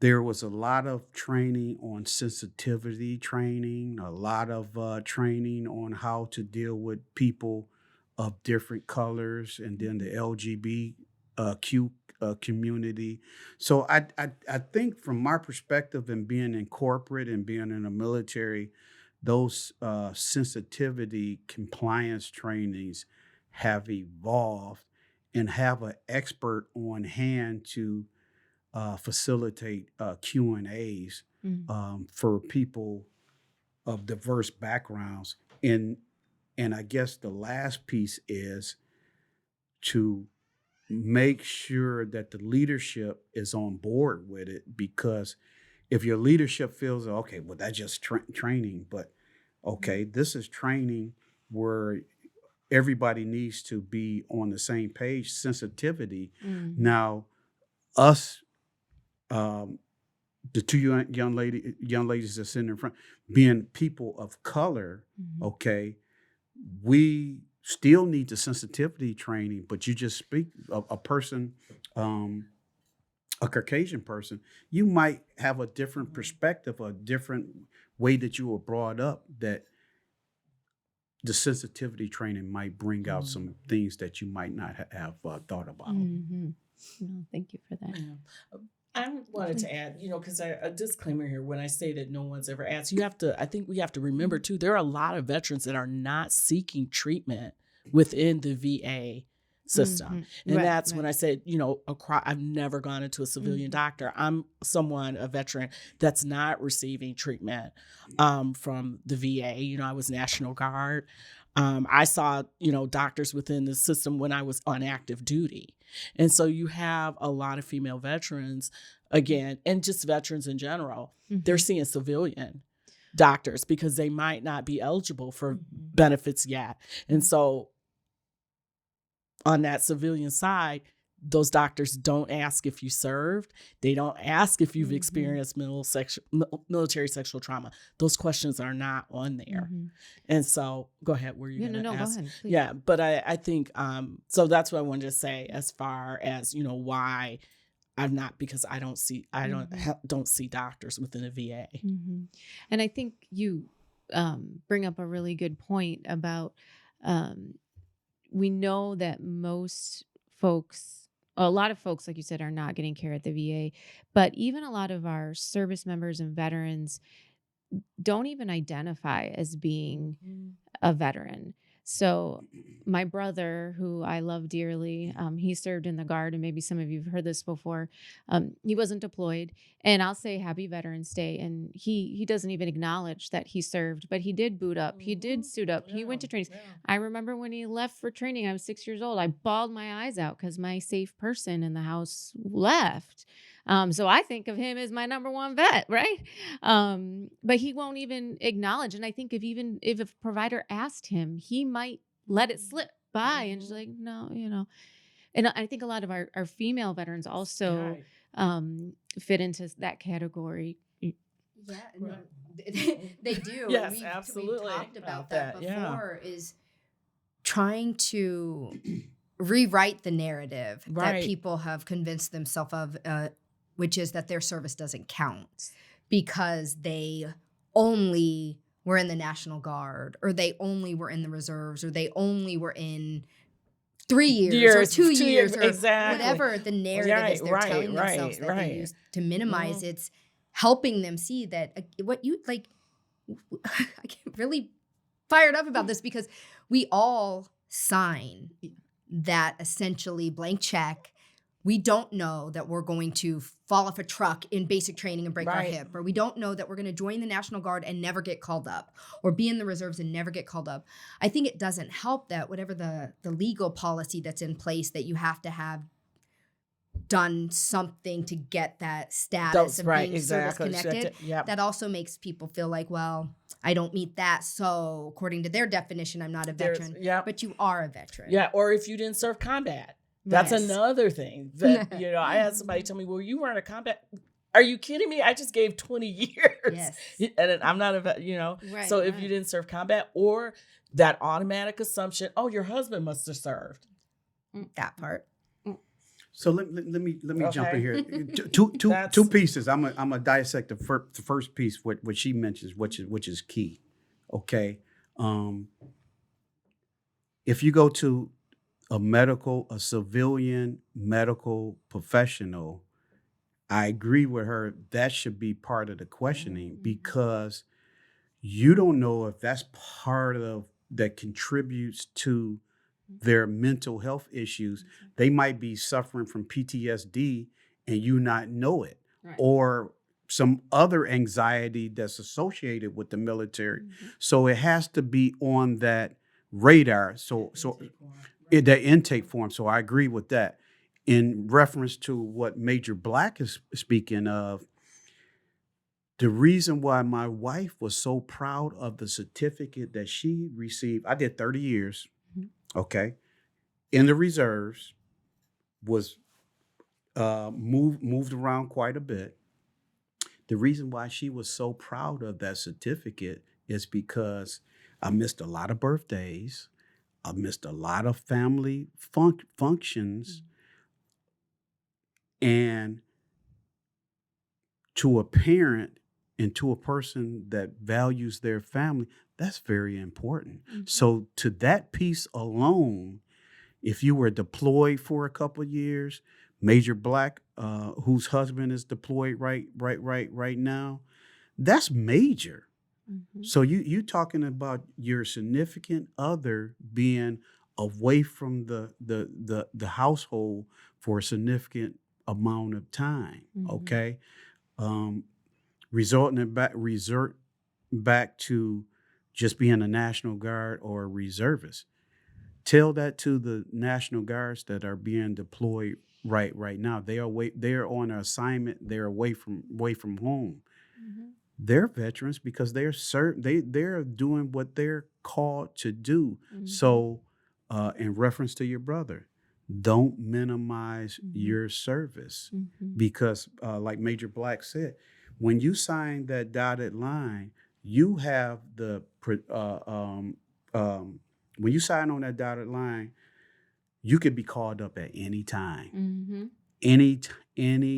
there was a lot of training on sensitivity training, a lot of training on how to deal with people of different colors, and then the LGBTQ community. So I think from my perspective and being in corporate and being in the military, those sensitivity compliance trainings have evolved and have an expert on hand to facilitate Q&As Mm. for people of diverse backgrounds. And I guess the last piece is to make sure that the leadership is on board with it, because if your leadership feels, okay, well, that's just training, but okay, this is training where everybody needs to be on the same page, sensitivity. Mhm. Now, us, um, the two young ladies that sitting in front, being people of color, Mhm. okay, we still need the sensitivity training, but you just speak a person, um, a Caucasian person, you might have a different perspective, a different way that you were brought up, that the sensitivity training might bring out some things that you might not have thought about. Mhm. No, thank you for that. Yeah. I wanted to add, because a disclaimer here, when I say that no one's ever asked, I think we have to remember too, there are a lot of veterans that are not seeking treatment within the VA system. Mhm. And Right, that's when right. I said, I've never gone into a civilian Mhm. doctor. I'm a veteran that's not receiving treatment from the VA. I was National Guard. I saw, doctors within the system when I was on active duty. And so you have a lot of female veterans, again, and just veterans in general, they're Mhm. seeing civilian doctors because they might not be eligible for Mhm. benefits yet. And so on that civilian side, those doctors don't ask if you served. They don't ask if you've Mhm. experienced military sexual trauma. Those questions are not on there. Mhm. And so, go ahead. Were you Yeah, going to no, go ask? ahead, please. Yeah, but I think so. That's what I wanted to say as far as why I'm not, because I don't see Mhm. don't see doctors within the VA. Mhm. And I think you bring up a really good point about um, we know that a lot of folks, like you said, are not getting care at the VA, but even a lot of our service members and veterans don't even identify as being a veteran. So my brother, who I love dearly, he served in the Guard, and maybe some of you have heard this before. He wasn't deployed, and I'll say Happy Veterans Day, and he doesn't even acknowledge that he served, but he did boot up, he did suit up, he went to trainings. Yeah. I remember when he left for training, I was 6 years old. I bawled my eyes out because my safe person in the house left. So I think of him as my number one vet, right? But he won't even acknowledge. And I think if a provider asked him, he might let it slip by and just like, no, And I think a lot of our female veterans also Right. fit into that category. Yeah, no, they do. And Yes, we've absolutely. talked about About that that, yeah. before, is trying to rewrite the narrative that Right. people have convinced themselves of, which is that their service doesn't count because they only were in the National Guard, or they only were in the reserves, or they only were in 3 years or 2 years, or exactly. whatever the narrative is they're telling themselves that they use to minimize. It's helping them see that what you like. I get really fired up about this because we all sign that essentially blank check. We don't know that we're going to fall off a truck in basic training and break our Right. hip, or we don't know that we're going to join the National Guard and never get called up, or be in the reserves and never get called up. I think it doesn't help that whatever the legal policy that's in place, that you have to have done something to get that status That's of right. being Exactly. service connected. Yep. That also makes people feel like, well, I don't meet that, so according to their definition, I'm not a veteran. Yep. But you are a veteran. Yeah, or if you didn't serve combat. That's Yes. another thing that, I had somebody tell me, well, you weren't a combat. Are you kidding me? I just gave 20 years. Yes. And I'm not a, Right, so if right. you didn't serve combat, or that automatic assumption, oh, your husband must have served. That part. So let me jump in Okay. here. Two That's- pieces. I'm a dissect the first piece, what she mentions, which is key. Okay, if you go to a civilian medical professional, I agree with her. That should be part of the questioning because you don't know if that's part of that contributes to their mental health issues. They might be suffering from PTSD and you not know it, Right. or some other anxiety that's associated with the military. So it has to be on that radar. So that intake form. So I agree with that. In reference to what Major Black is speaking of, the reason why my wife was so proud of the certificate that she received, I did 30 years, okay, in the reserves, was moved around quite a bit. The reason why she was so proud of that certificate is because I missed a lot of birthdays. I missed a lot of family functions. And to a parent and to a person that values their family, that's very important. So to that piece alone, if you were deployed for a couple of years, Major Black, whose husband is deployed right now, that's major. So you talking about your significant other being away from the household for a significant amount of time. Okay, resort back to just being a National Guard or a reservist. Tell that to the National Guards that are being deployed right now. They are on an assignment. They're away from home. They're veterans because they're doing what they're called to do. So, in reference to your brother, don't minimize your service because, like Major Black said, when you sign that dotted line, you have when you sign on that dotted line, you could be called up at any time, any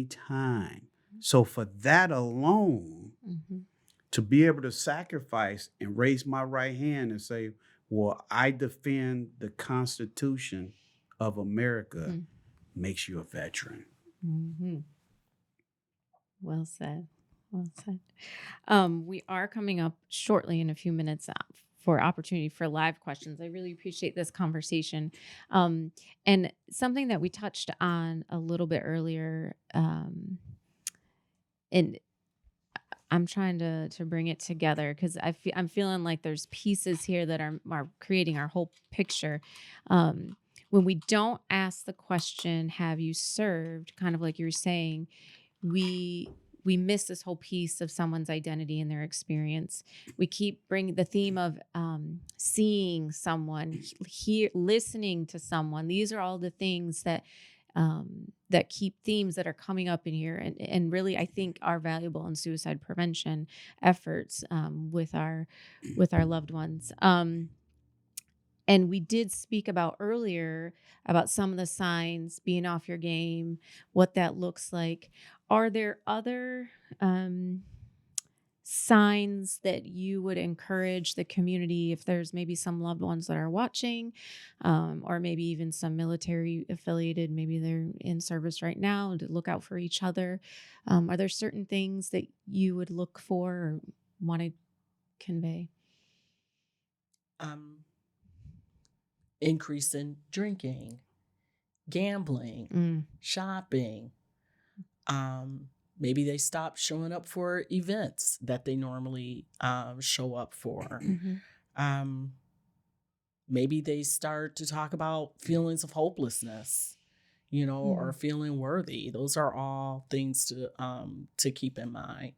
time. So for that alone, to be able to sacrifice and raise my right hand and say, well, I defend the Constitution of America, makes you a veteran. Well said. Well said. We are coming up shortly in a few minutes for opportunity for live questions. I really appreciate this conversation. And something that we touched on a little bit earlier, and I'm trying to bring it together because I'm feeling like there's pieces here that are creating our whole picture. When we don't ask the question, "Have you served?" Kind of like you were saying, we miss this whole piece of someone's identity and their experience. We keep bringing the theme of seeing someone, listening to someone. These are all the things that keep themes that are coming up in here, and really I think are valuable in suicide prevention efforts with our loved ones. And we did speak about earlier about some of the signs, being off your game, what that looks like. Are there other signs that you would encourage the community, if there's maybe some loved ones that are watching, or maybe even some military affiliated, maybe they're in service right now, to look out for each other? Are there certain things that you would look for or want to convey? Increase in drinking, gambling, shopping. Maybe they stop showing up for events that they normally show up for. Maybe they start to talk about feelings of hopelessness, or feeling worthy. Those are all things to keep in mind.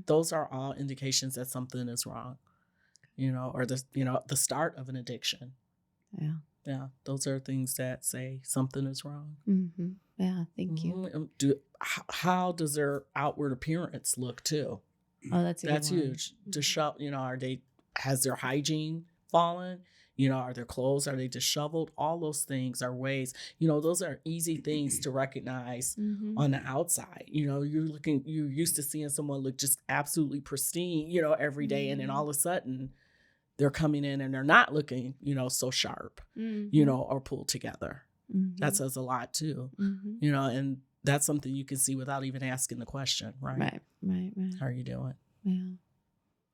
Those are all indications that something is wrong, or the start of an addiction. Yeah. Yeah, those are things that say something is wrong. Mm-hmm. Yeah, thank you. How does their outward appearance look too? Oh, that's a good That's one. huge. Has their hygiene fallen? Are their clothes, are they disheveled? All those things are ways, those are easy things to recognize Mm-hmm. on the outside. You're used to seeing someone look just absolutely pristine, every day. And then all of a sudden they're coming in and they're not looking, so sharp, or pulled together. Mm-hmm. That says a lot too, Mm-hmm. and that's something you can see without even asking the question, right? Right. How are you doing? Yeah.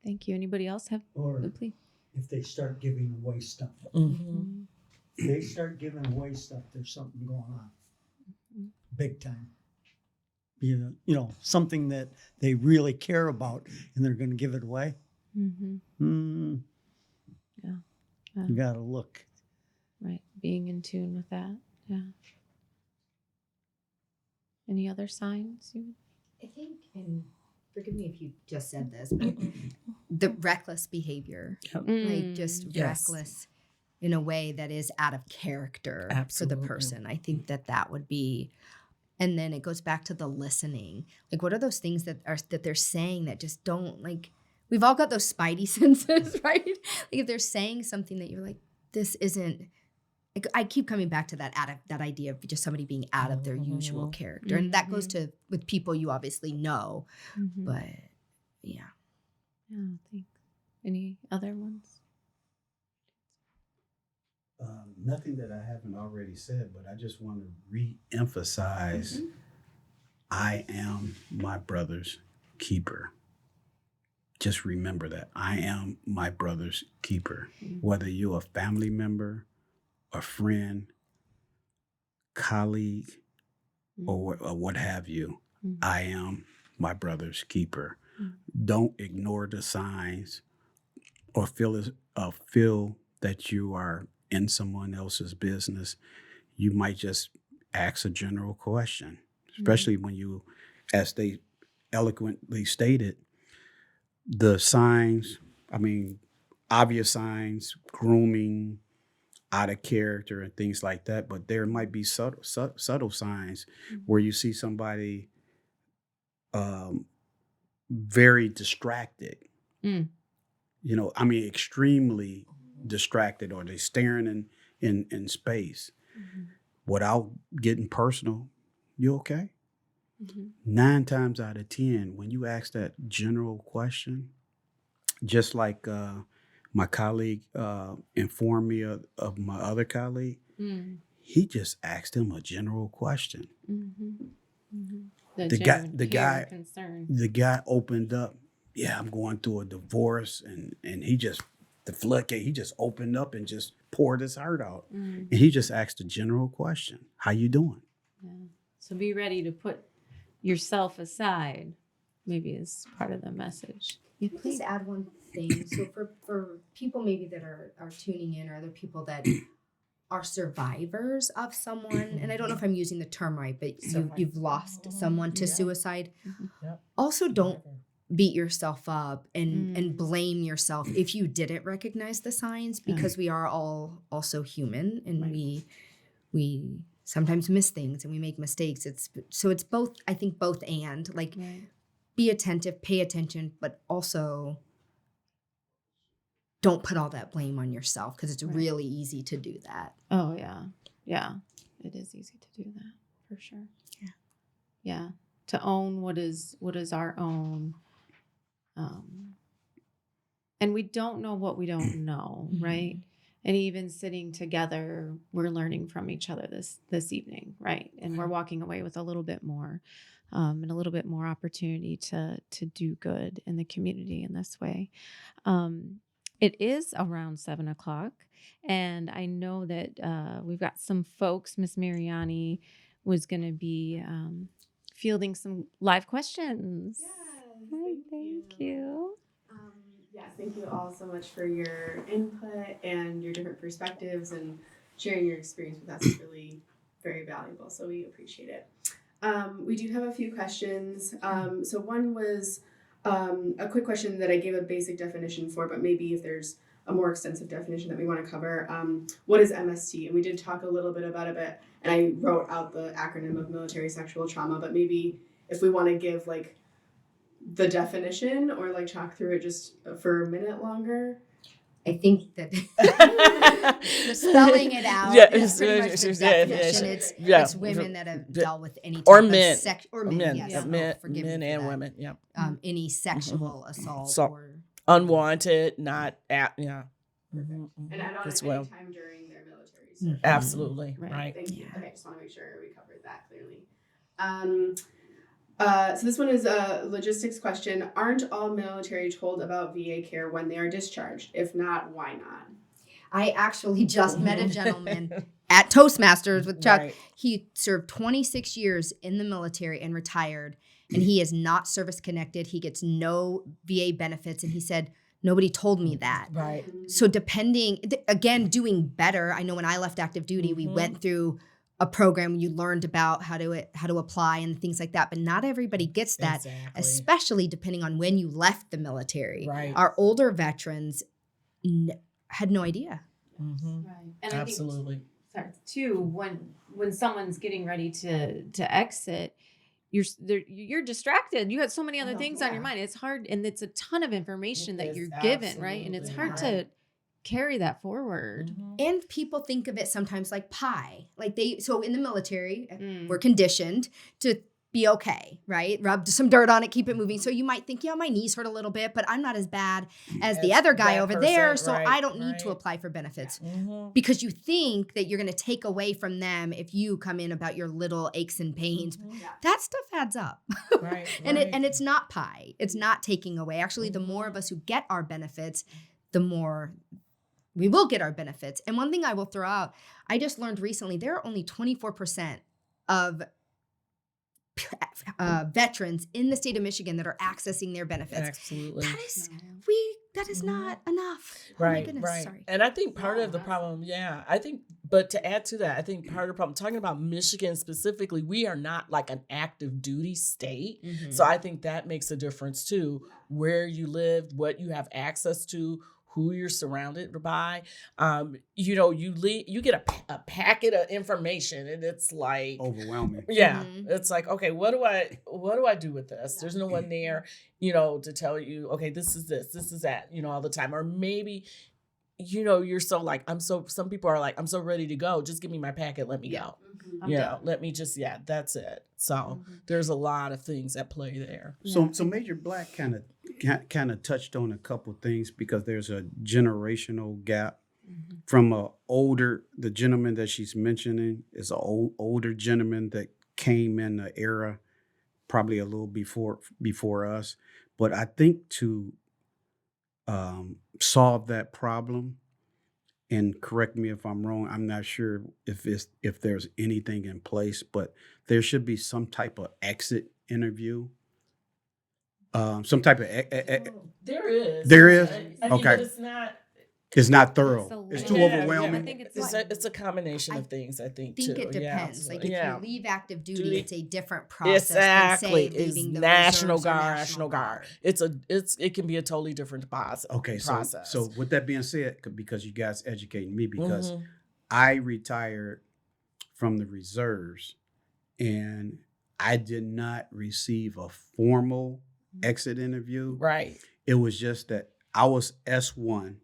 Thank you. Anybody else have? Or Please. if they start giving away stuff. Mm-hmm. If they start giving away stuff, there's something going on. Big time. Something that they really care about and they're going to give it away. Mm-hmm. Yeah. You got to look. Right. Being in tune with that. Yeah. Any other signs? I think, and forgive me if you just said this, but the reckless behavior, like just Yes. reckless in a way that is out of character Absolutely. for the person. I think that would be, and then it goes back to the listening. Like, what are those things that they're saying that just don't, like, we've all got those spidey senses, right? Like, if they're saying something that you're like, this isn't. I keep coming back to that idea of just somebody being out of their usual character, and that goes to with people you obviously know, but yeah. Thanks. Any other ones? Nothing that I haven't already said, but I just want to re-emphasize I am my brother's keeper. Just remember that. I am my brother's keeper. Whether you're a family member, a friend, colleague, or what have you, I am my brother's keeper. Don't ignore the signs or feel that you are in someone else's business. You might just ask a general question, especially when you, as they eloquently stated, the signs, obvious signs, grooming, out of character and things like that, but there might be subtle signs where you see somebody very distracted, extremely distracted, or they staring in space without getting personal. You okay? 9 times out of 10, when you ask that general question, just like my colleague informed me of my other colleague, he just asked him a general question. The guy opened up. Yeah, I'm going through a divorce, and he just, the floodgate, he just opened up and just poured his heart out. And he just asked a general question: how you doing? Yeah. So be ready to put yourself aside, maybe is part of the message. Can I just add one thing? So for people maybe that are tuning in, or other people that are survivors of someone, and I don't know if I'm using the term right, but you've lost someone to suicide. Also, don't beat yourself up and blame yourself if you didn't recognize the signs, because we are all also human, and we sometimes miss things and we make mistakes. It's both, I think, both and, like, be attentive, pay attention, but also don't put all that blame on yourself, because it's really easy to do that. Oh, yeah. Yeah. It is easy to do that, for sure. Yeah. Yeah. To own what is our own. And we don't know what we don't know, right? And even sitting together, we're learning from each other this evening, right? And we're walking away with a little bit more, and a little bit more opportunity to do good in the community in this way. It is around 7:00, and I know that we've got some folks. Miss Mariani was going to be fielding some live questions. Yes, Thank you. Yes, thank you all so much for your input and your different perspectives, and sharing your experience with us is really very valuable, so we appreciate it. We do have a few questions. So one was a quick question that I gave a basic definition for, but maybe if there's a more extensive definition that we want to cover. What is MST? And we did talk a little bit about it, and I wrote out the acronym of military sexual trauma, but maybe if we want to give like the definition or like talk through it just for a minute longer. I think that the spelling it out is pretty much the definition. It's women that have dealt with any type of sex or men, yes, forgive me men for and that. women, yeah. Any sexual assault So, or unwanted, not at, yeah. And at As any well. time during their military service. Absolutely, Right. right. Thank you. Okay, just want to make sure we covered that clearly. So this one is a logistics question. Aren't all military told about VA care when they are discharged? If not, why not? I actually just met a gentleman at Toastmasters with Chuck. Right. He served 26 years in the military and retired, and he is not service connected. He gets no VA benefits, and he said, nobody told me that. Right. So again, doing better. I know when I left active duty, we went through a program, you learned about how to apply and things like that, but not everybody gets that, Exactly. especially depending on when you left the military. Right. Our older veterans had no idea. Mm-hmm. Right. And I think, Absolutely. sorry, too, when someone's getting ready to exit, you're distracted. You have so many other things on your mind. It's hard, and it's a ton of information that It is you're given, right? And it's absolutely hard to carry that forward. And people think of it sometimes like pie. So in the military, Mm. we're conditioned to be okay, right? Rub some dirt on it, keep it moving. So you might think, yeah, my knees hurt a little bit, but I'm not as bad as the As other guy that over person, there, so right, I don't need to right. apply for benefits. Mm-hmm. Because you think that you're going to take away from them if you come in about your little aches and pains. That stuff adds up. Right. and it's not pie. It's not taking away. Actually, the more of us who get our benefits, the more we will get our benefits. And one thing I will throw out, I just learned recently, there are only 24% of veterans in the state of Michigan that are accessing their benefits. Absolutely. That is not enough. Oh Right, my goodness, right. sorry. And I think part of the problem, but to add to that, I think part of the problem, talking about Michigan specifically, we are not like an active duty state. Mm-hmm. So I think that makes a difference too, where you live, what you have access to, who you're surrounded by. You get a packet of information, and it's like Overwhelming. yeah, Mhm. it's like, okay, what do I do with this? There's no one there, to tell you, okay, this is that, all the time. Or maybe, you're so like, some people are like, I'm so ready to go. Just give me my packet. Let me go. Let me just, that's it. So there's a lot of things at play there. So Major Black kind of touched on a couple things, because there's a generational gap from the gentleman that she's mentioning is an older gentleman that came in the era probably a little before us. But I think to solve that problem, and correct me if I'm wrong, I'm not sure if there's anything in place, but there should be some type of exit interview. Some type of There is. There is? I mean, Okay. but it's not. it's not thorough. It's It's too Yeah, overwhelming. I think it's It's a combination of things, I think, I think too. it depends. Like if you leave active duty, it's a different process Exactly. than say It's leaving the National reserves or Guard, National Guard. It can be a totally different process. Okay, so with that being said, because you guys educating me, because Mhm. I retired from the reserves and I did not receive a formal exit interview. Right. It was just that I was S1.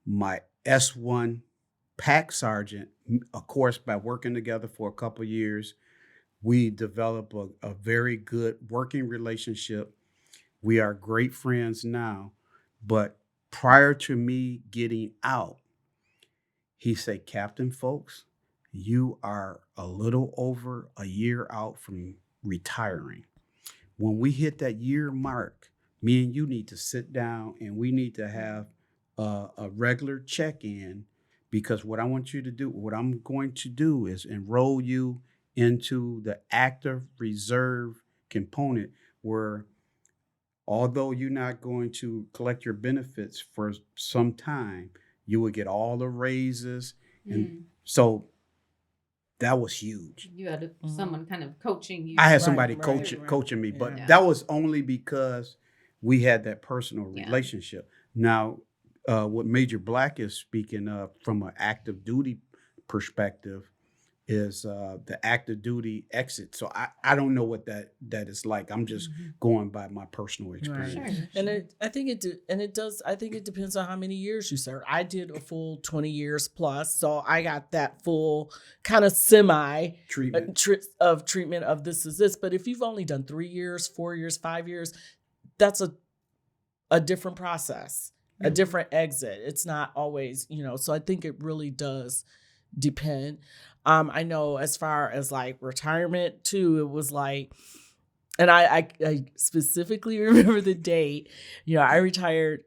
My S1 pack sergeant, of course, by working together for a couple of years, we developed a very good working relationship. We are great friends now. But prior to me getting out, he said, Captain Folks, you are a little over a year out from retiring. When we hit that year mark, me and you need to sit down and we need to have a regular check-in, because what I'm going to do is enroll you into the active reserve component, where although you're not going to collect your benefits for some time, you will get all the raises. And so that was huge. You had someone kind of coaching you. I had Right, somebody right. coaching me, but Yeah. that was only because we had that personal Yeah. relationship. Now, what Major Black is speaking of from an active duty perspective is the active duty exit. So I don't know what that is like. I'm just going by my personal experience. Right. And I think it depends on how many years you serve. I did a full 20 years plus, so I got that full kind of semi Treatment. Treatment of this is this. But if you've only done 3 years, 4 years, 5 years, that's a different process, a different exit. It's not always, so I think it really does depend. I know as far as like retirement too, it was like, and I specifically remember the date, I retired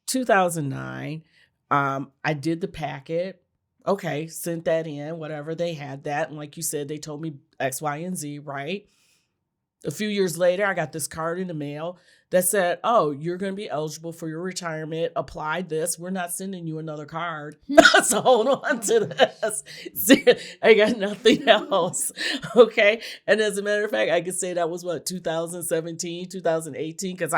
2009. I did the packet. Okay. Sent that in, whatever, they had that. And like you said, they told me X, Y, and Z, right? A few years later, I got this card in the mail that said, oh, you're going to be eligible for your retirement. Apply this. We're not sending you another card. So hold on to this. See, I got nothing else. Okay. And as a matter of fact, I could say that was 2017, 2018, because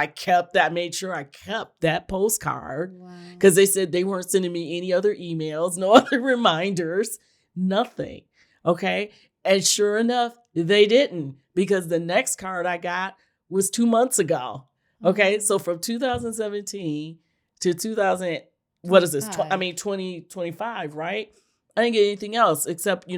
made sure I kept that postcard because they said they weren't sending me any other emails, no other reminders, nothing. Okay. And sure enough, they didn't, because the next card I got was 2 months ago. Okay. So from 2017 to 2025, right? I didn't get anything else except,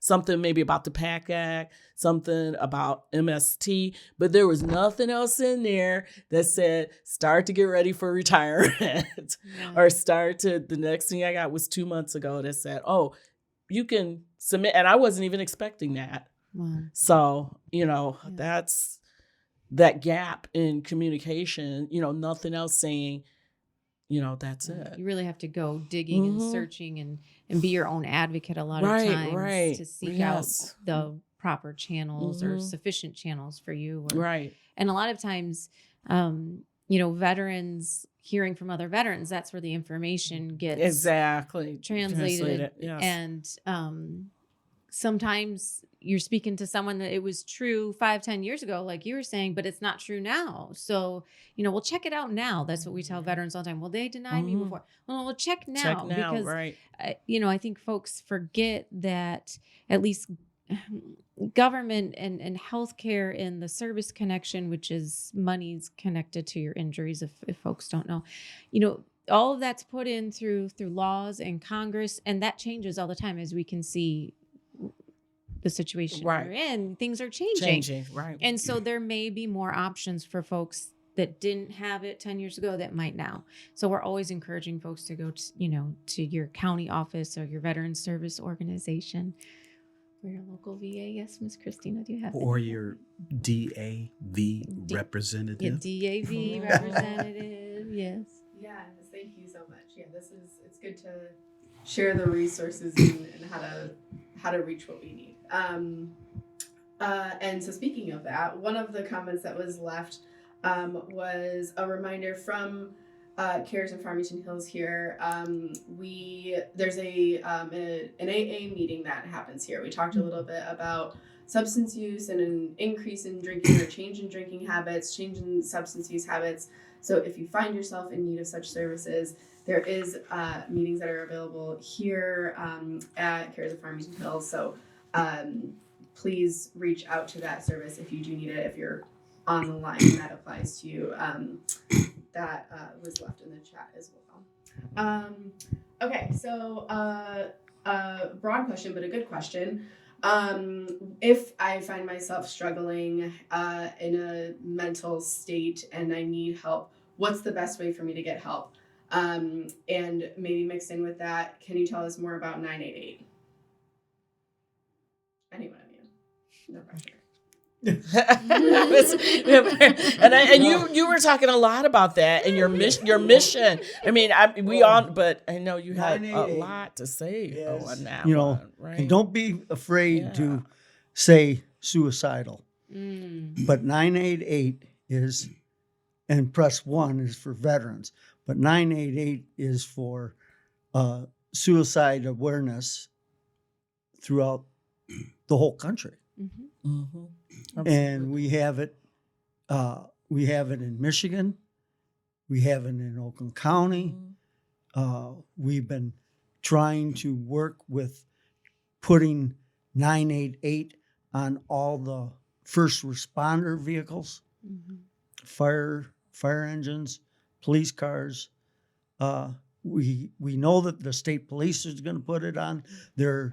something maybe about the PAC Act, something about MST, but there was nothing else in there that said start to get ready for retirement or the next thing I got was 2 months ago that said, oh, you can submit. And I wasn't even expecting that. Wow. So, that's that gap in communication, nothing else saying, that's it. You really have to go digging and searching and be your own advocate a lot of times to seek out the proper channels or sufficient channels for you. Right. And a lot of times, veterans hearing from other veterans, that's where the information gets translated. Yes. And sometimes you're speaking to someone that it was true 5-10 years ago, like you were saying, but it's not true now. So, we'll check it out now. That's what we tell veterans all the time. Well, they denied me before. Well, we'll check now. Because, right. I think folks forget that at least government and healthcare and the service connection, which is money's connected to your injuries, if folks don't know, all of that's put in through laws and Congress, and that changes all the time, as we can see the situation we're in. Things are changing. Right. And so there may be more options for folks that didn't have it 10 years ago that might now. So we're always encouraging folks to go to your county office or your veteran service organization or your local VA. Yes, Miss Christina, do you have or your DAV representative? Yeah, DAV representative. Yes. Yeah, thank you so much. Yeah, it's good to share the resources and how to reach what we need. And so speaking of that, one of the comments that was left was a reminder from CARES in Farmington Hills here. There's an AA meeting that happens here. We talked a little bit about substance use and an increase in drinking or change in drinking habits, change in substance use habits. So if you find yourself in need of such services, there is meetings that are available here at CARES of Farmington Hills. So please reach out to that service if you do need it. If you're on the line and that applies to you, that was left in the chat as well. Okay, so broad question, but a good question. If I find myself struggling in a mental state and I need help, what's the best way for me to get help? And maybe mixed in with that, can you tell us more about 988? Anyone of you? No pressure. and you were talking a lot about that and your mission. I mean, but I know you had a lot to say on that. Right? And don't be afraid to say suicidal. But 988 is, and press 1 is for veterans, but 988 is for suicide awareness throughout the whole country. And we have it in Michigan, we have it in Oakland County, We've been trying to work with putting 988 on all the first responder vehicles, fire engines, police cars. We know that the state police is going to put it on their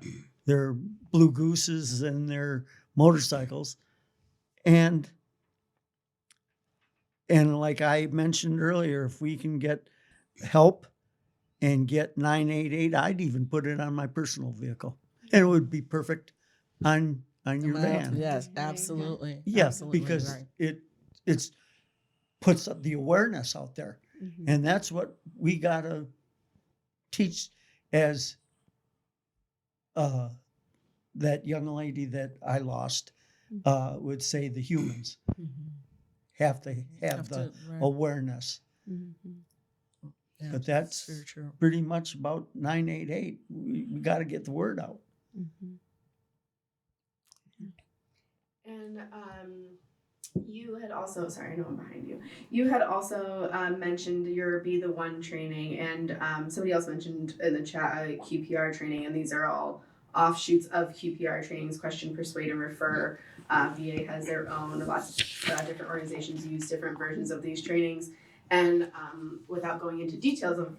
blue gooses and their motorcycles, and like I mentioned earlier, if we can get help and get 988, I'd even put it on my personal vehicle, and it would be perfect on your van. Yes, absolutely. Yeah, Absolutely because right. it's puts up the awareness out there, and that's what we gotta teach as that young lady that I lost would say, the humans have to have the right. awareness. Yeah, But that's very true. pretty much about 988. We got to get the word out. And you had also, sorry, I know I'm behind you. You had also mentioned your Be the One training, and somebody else mentioned in the chat QPR training, and these are all offshoots of QPR trainings: question, persuade, and refer. VA has their own. Lots of different organizations use different versions of these trainings. And without going into details of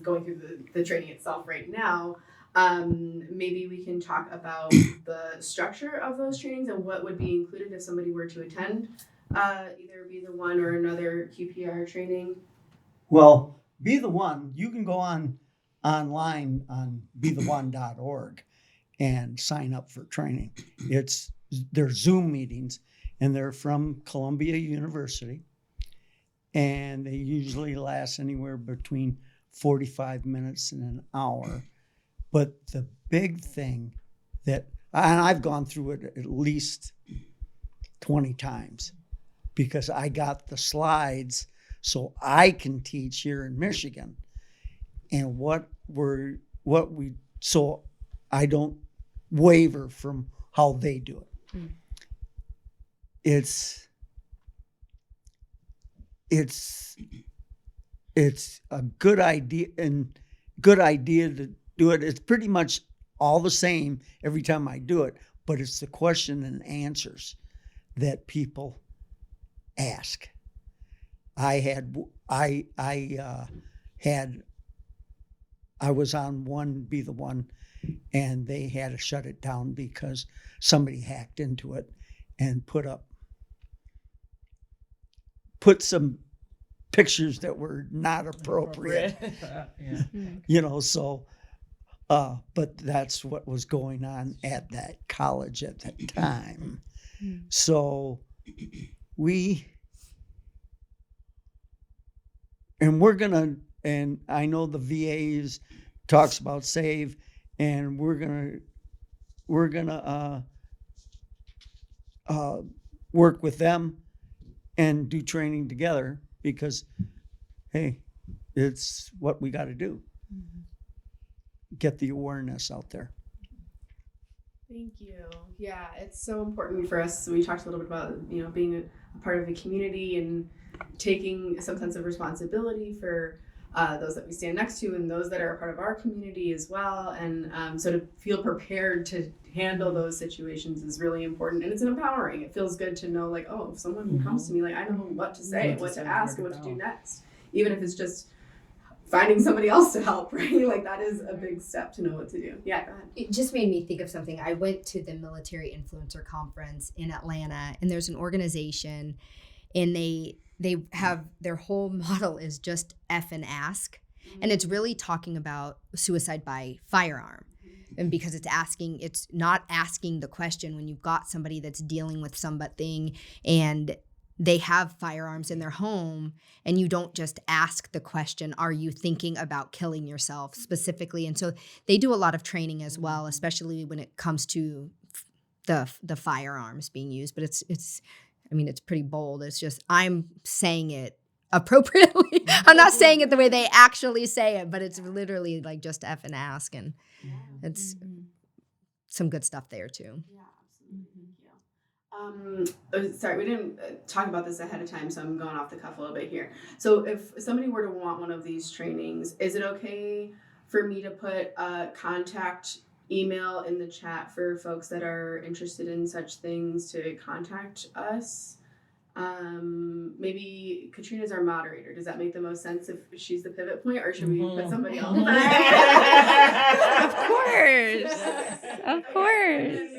going through the training itself right now, maybe we can talk about the structure of those trainings and what would be included if somebody were to attend either Be the One or another QPR training. Well, Be the One, you can go online on betheone.org and sign up for training. They're Zoom meetings, and they're from Columbia University, and they usually last anywhere between 45 minutes and an hour. But the big thing and I've gone through it at least 20 times because I got the slides so I can teach here in Michigan, and so I don't waver from how they do it. It's a good idea to do it. It's pretty much all the same every time I do it, but it's the question and answers that people ask. I was on one Be the One, and they had to shut it down because somebody hacked into it and put some pictures that were not appropriate. Yeah. So but that's what was going on at that college at that time. So I know the VA talks about SAVE, and we're gonna work with them and do training together because, hey, it's what we got to do. Get the awareness out there. Thank you. Yeah, it's so important for us. We talked a little bit about, being a part of a community and taking some sense of responsibility for those that we stand next to and those that are a part of our community as well. And so to feel prepared to handle those situations is really important. And it's empowering. It feels good to know, like, oh, if someone comes to me, like, I know what to say, what to ask, and what to do next. Even if it's just finding somebody else to help, right? Like, that is a big step to know what to do. Yeah, go ahead. It just made me think of something. I went to the Military Influencer Conference in Atlanta, and there's an organization, and they have their whole model is just F and ask. And it's really talking about suicide by firearm. And because it's not asking the question when you've got somebody that's dealing with something and they have firearms in their home, and you don't just ask the question, are you thinking about killing yourself specifically? And so they do a lot of training as well, especially when it comes to the firearms being used. But it's pretty bold. It's just, I'm saying it appropriately. I'm not saying it the way they actually say it, but it's literally like just F and ask. And it's some good stuff there too. Yeah, absolutely. Thank you. Sorry, we didn't talk about this ahead of time, so I'm going off the cuff a little bit here. So, if somebody were to want one of these trainings, is it okay for me to put a contact email in the chat for folks that are interested in such things to contact us? Maybe Katrina's our moderator. Does that make the most sense if she's the pivot point, or should we put somebody else? Of course. Of course.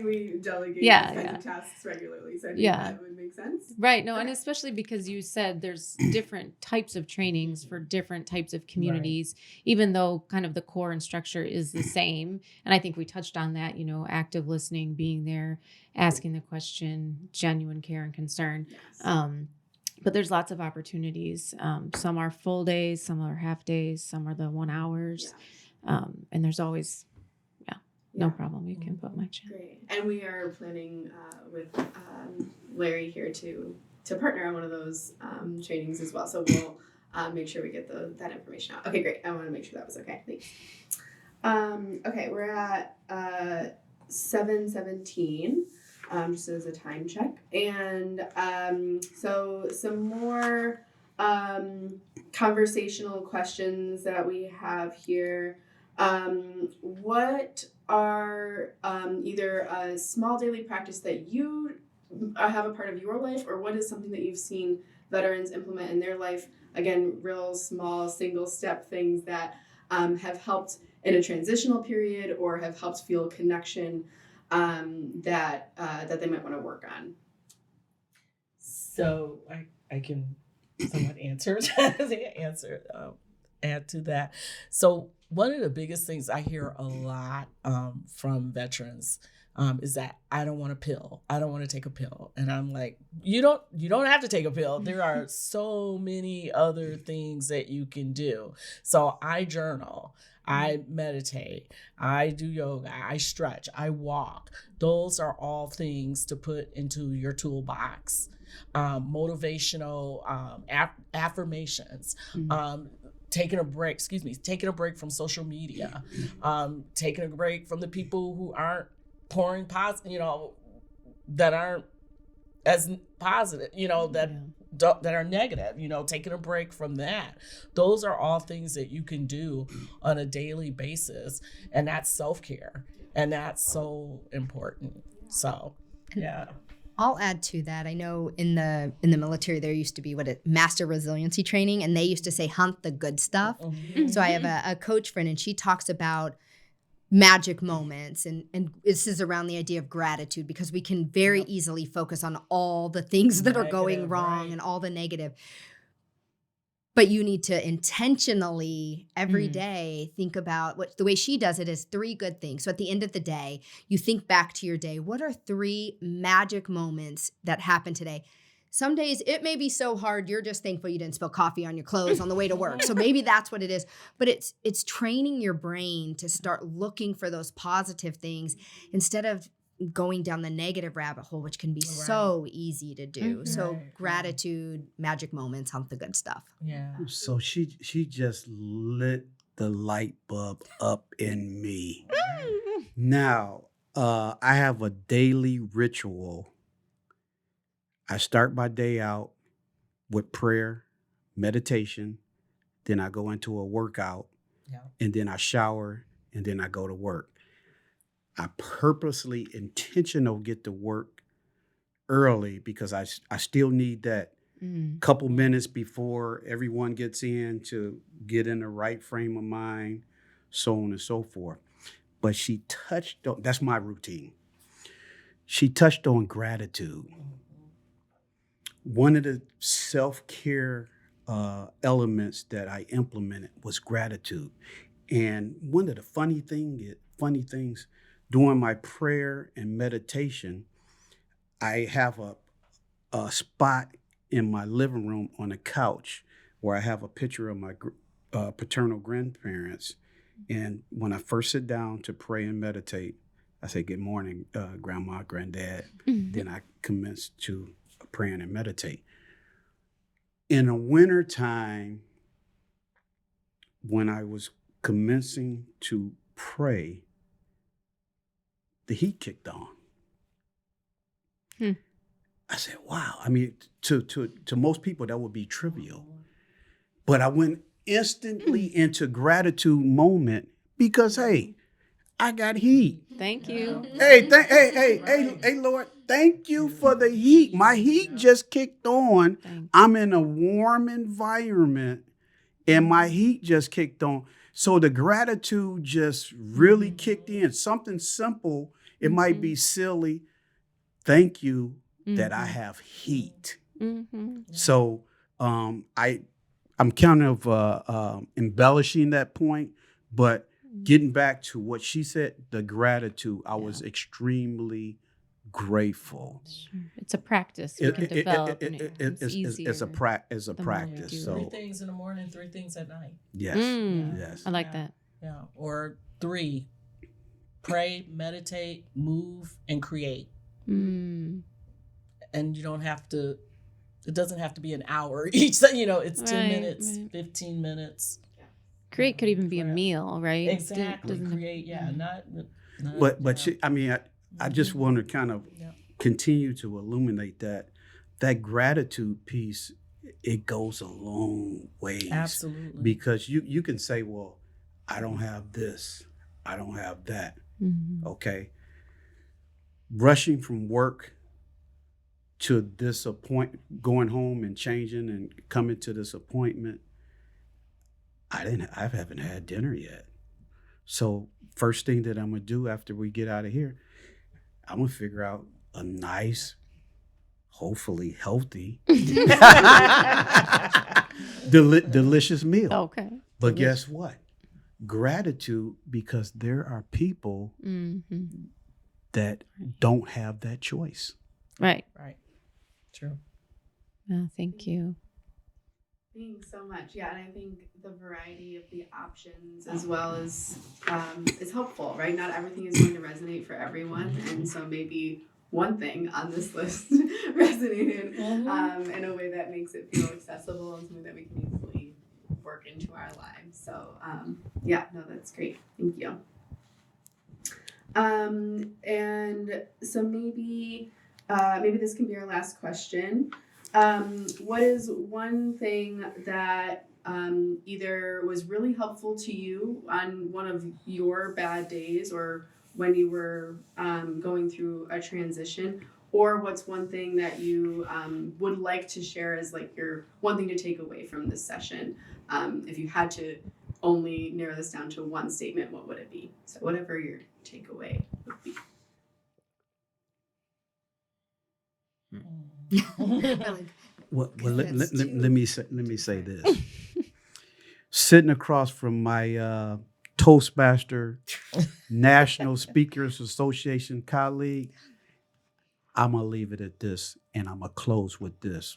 We delegate Yeah, these kinds yeah. of tasks regularly, so I think Yeah. that would make sense. Right. No, and Okay. especially because you said there's different types of trainings for different types of communities, even though kind of the core and structure is the same. And I think we touched on that, active listening, being there, asking the question, genuine care and concern. Yes. But there's lots of opportunities. Some are full days, some are half days, some are the 1 hours. And there's always, no problem. You can put my chat. Great. And we are planning with Larry here to partner on one of those trainings as well. So we'll make sure we get that information out. Okay, great. I want to make sure that was okay. Thanks. Okay, we're at 7:17. Just as a time check. And so some more conversational questions that we have here. What are either a small daily practice that you have a part of your life, or what is something that you've seen veterans implement in their life? Again, real small single step things that have helped in a transitional period or have helped feel connection that they might want to work on. So I can somewhat add to that. So one of the biggest things I hear a lot from veterans is that I don't want a pill. I don't want to take a pill. And I'm like, you don't have to take a pill. There are so many other things that you can do. So I journal, I meditate, I do yoga, I stretch, I walk. Those are all things to put into your toolbox. Motivational affirmations, taking a break from social media, taking a break from the people who aren't pouring positive, that aren't as positive, that are negative, taking a break from that. Those are all things that you can do on a daily basis. And that's self-care. And that's so important. So, yeah. I'll add to that. I know in the military there used to be master resiliency training, and they used to say hunt the good stuff. Mm-hmm. So I have a coach friend, and she talks about magic moments, and this is around the idea of gratitude, because we can very easily focus on all the things that are going wrong and all the negative. But you need to intentionally every day think about the way she does it is 3 good things. So at the end of the day, you think back to your day. What are 3 magic moments that happened today? Some days it may be so hard, you're just thankful you didn't spill coffee on your clothes on the way to work. So maybe that's what it is. But it's training your brain to start looking for those positive things instead of going down the negative rabbit hole, which can be so easy to do. Mm-hmm. So gratitude, magic moments, hunt the good stuff. Yeah. So she just lit the light bulb up in me. Now, I have a daily ritual. I start my day out with prayer, meditation, then I go into a workout, and then I shower, and then I go to work. I purposely intentional get to work early because I still need that couple minutes before everyone gets in to get in the right frame of mind, so on and so forth. But she touched on, that's my routine. She touched on gratitude. One of the self-care elements that I implemented was gratitude. And one of the funny things, during my prayer and meditation, I have a spot in my living room on a couch where I have a picture of my paternal grandparents. And when I first sit down to pray and meditate, I say, "Good morning, Grandma, Granddad." Then I commence to pray and meditate. In the wintertime, when I was commencing to pray, the heat kicked on. Hmm. I said, wow. I mean, to most people, that would be trivial. But I went instantly into gratitude moment because, hey, I got heat. Thank you. Hey, Lord, thank you for the heat. My heat just kicked on. I'm in a warm environment and my heat just kicked on. So the gratitude just really kicked in. Something simple. It might be silly. Thank you that I have heat. So I'm kind of embellishing that point, but getting back to what she said, the gratitude, I was extremely grateful. Sure. It's a practice you can develop. It's a practice. So 3 things in the morning, 3 things at night. yes, yes. I like that. Yeah. Or 3, pray, meditate, move, and create. And you don't have to, it doesn't have to be an hour each. It's 10 minutes, 15 minutes. Create could even be a meal, right? Exactly. Create, not But she, I mean, I just want to kind of continue to illuminate that gratitude piece. It goes a long ways. Absolutely. Because you can say, well, I don't have this, I don't have that. Okay. Rushing from work to this going home and changing and coming to this appointment, I haven't had dinner yet. So first thing that I'm gonna do after we get out of here, I'm gonna figure out a nice, hopefully healthy, delicious meal. Okay. But guess what? Gratitude, because there are people that don't have that choice. Right. True. Oh, thank you. Thanks so much. Yeah, and I think the variety of the options as well is helpful, right? Not everything is going to resonate for everyone, and so maybe one thing on this list resonated in a way that makes it feel accessible and something that we can easily work into our lives. So that's great. Thank you. And so maybe this can be our last question. What is one thing that either was really helpful to you on one of your bad days or when you were going through a transition, or what's one thing that you would like to share as like your one thing to take away from this session? If you had to only narrow this down to one statement, what would it be? So whatever your takeaway would be. Well, let me say this. Sitting across from my Toastmaster National Speakers Association colleague, I'm gonna leave it at this, and I'm gonna close with this.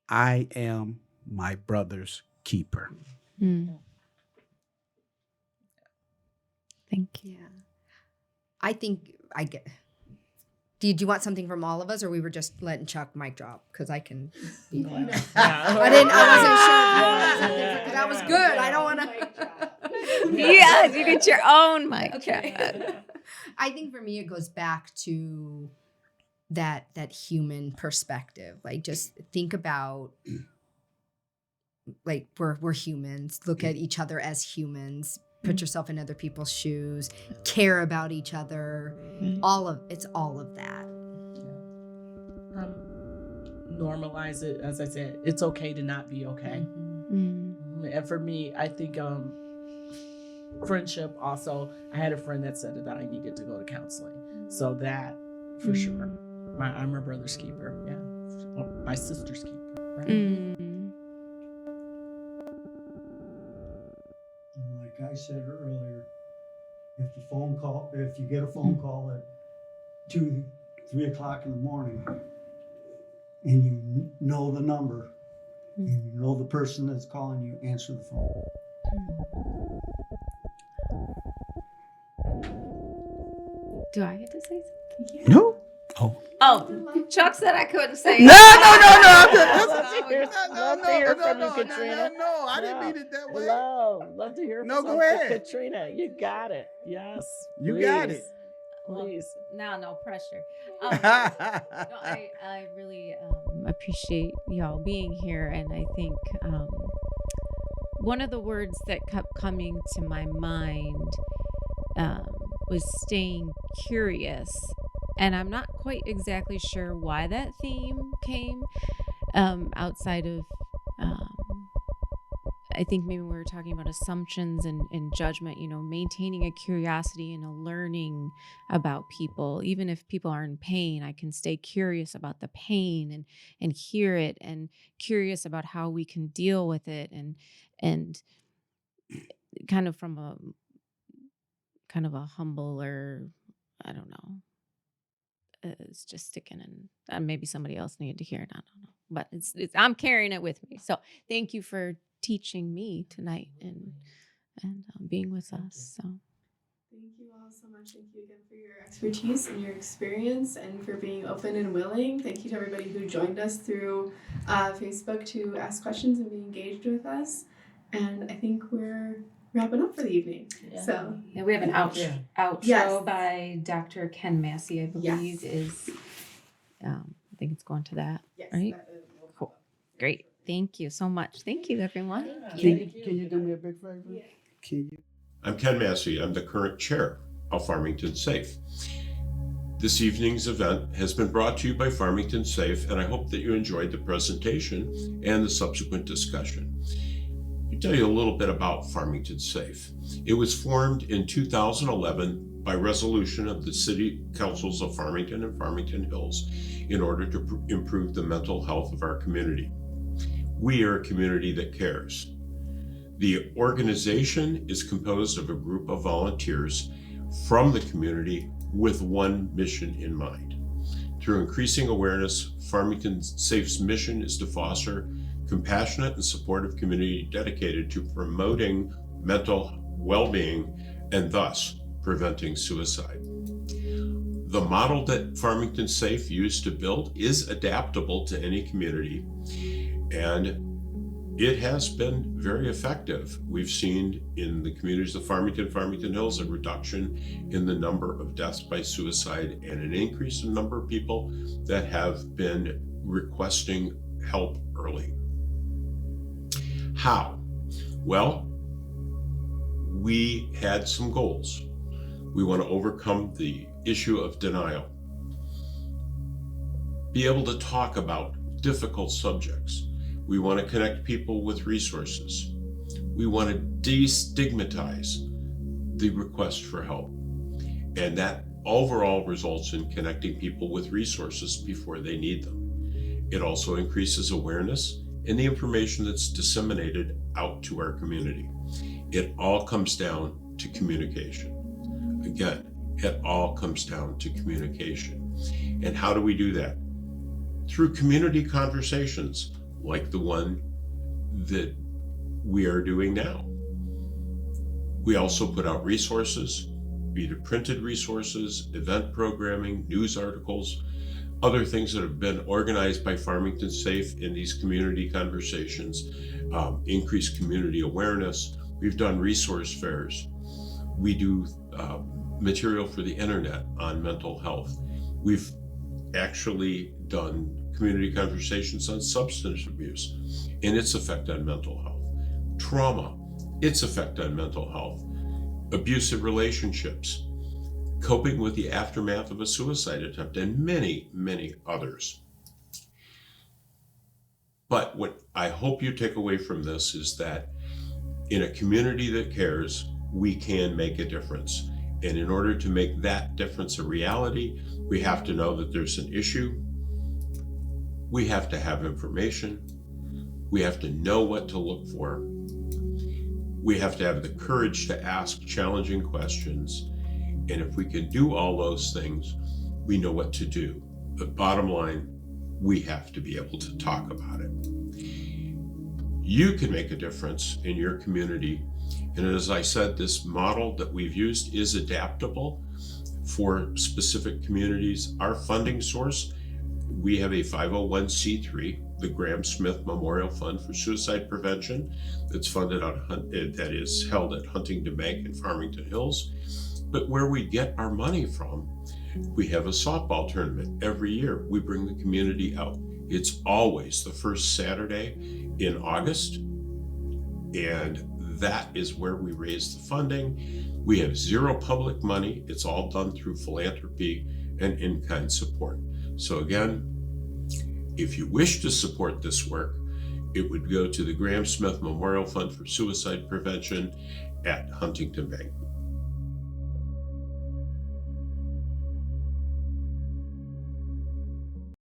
I am my brother's keeper. Thank you. Yeah. I think I get. Do you want something from all of us, or we were just letting Chuck mic drop? Because I can be quiet. I wasn't sure. Because that was good. I don't want to. Yes, you get your own mic drop. I think for me, it goes back to that human perspective. Like, just think about, like, we're humans. Look at each other as humans. Put yourself in other people's shoes, care about each other. All of that. Normalize it. As I said, it's okay to not be okay. And for me, I think friendship also, I had a friend that said that I needed to go to counseling. So that, for sure. I'm her brother's keeper. Yeah. My sister's keeper. Right? Like I said earlier, if you get a phone call at 2, 3 o'clock in the morning, and you know the number, and you know the person that's calling you, answer the phone. Do I get to say something? No. Oh, Chuck said I couldn't say. No. Katrina. I didn't mean it that way. Love to hear from go ahead. Katrina. You got it. Yes. You got it. Please. No pressure. No, I really appreciate y'all being here, and I think one of the words that kept coming to my mind was staying curious, and I'm not quite exactly sure why that theme came outside of. I think maybe we were talking about assumptions and judgment, maintaining a curiosity and a learning about people. Even if people are in pain, I can stay curious about the pain and hear it, and curious about how we can deal with it, and kind of from a humble, or I don't know. It's just sticking in. Maybe somebody else needed to hear it. I don't know, but it's I'm carrying it with me. So thank you for teaching me tonight and being with us. So Thank you all so much. Thank you again for your expertise and your experience, and for being open and willing. Thank you to everybody who joined us through Facebook to ask questions and be engaged with us. And I think we're wrapping up for the evening. Yeah. So yeah, we have an outro Yes. by Dr. Ken Massey, I believe. Yes. Is I think it's going to that. yes, Right? that will pop Cool. up. Great. Thank you so much. Thank you, everyone. Can you do me a big favor? Yeah. Can you? I'm Ken Massey. I'm the current chair of Farmington SAFE. This evening's event has been brought to you by Farmington SAFE, and I hope that you enjoyed the presentation and the subsequent discussion. Let me tell you a little bit about Farmington SAFE. It was formed in 2011 by resolution of the City Councils of Farmington and Farmington Hills in order to improve the mental health of our community. We are a community that cares. The organization is composed of a group of volunteers from the community with one mission in mind. Through increasing awareness, Farmington SAFE's mission is to foster compassionate and supportive community dedicated to promoting mental well-being and thus preventing suicide. The model that Farmington SAFE used to build is adaptable to any community, and it has been very effective. We've seen in the communities of Farmington Hills, a reduction in the number of deaths by suicide and an increase in the number of people that have been requesting help early. How? Well, we had some goals. We want to overcome the issue of denial, be able to talk about difficult subjects. We want to connect people with resources. We want to destigmatize the request for help. And that overall results in connecting people with resources before they need them. It also increases awareness and the information that's disseminated out to our community. It all comes down to communication. Again, it all comes down to communication. And how do we do that? Through community conversations, like the one that we are doing now. We also put out resources, be it printed resources, event programming, news articles, other things that have been organized by Farmington SAFE in these community conversations, increase community awareness. We've done resource fairs. We do material for the internet on mental health. We've actually done community conversations on substance abuse and its effect on mental health, trauma, its effect on mental health, abusive relationships, coping with the aftermath of a suicide attempt, and many, many others. But what I hope you take away from this is that in a community that cares, we can make a difference. And in order to make that difference a reality, we have to know that there's an issue. We have to have information. We have to know what to look for. We have to have the courage to ask challenging questions. And if we can do all those things, we know what to do. The bottom line, we have to be able to talk about it. You can make a difference in your community. And as I said, this model that we've used is adaptable for specific communities. Our funding source, we have a 501c3, the Graham Smith Memorial Fund for Suicide Prevention, that's funded on that is held at Huntington Bank in Farmington Hills. But where we get our money from, we have a softball tournament every year. We bring the community out. It's always the first Saturday in August, and that is where we raise the funding. We have zero public money. It's all done through philanthropy and in-kind support. So again, if you wish to support this work, it would go to the Graham Smith Memorial Fund for Suicide Prevention at Huntington Bank.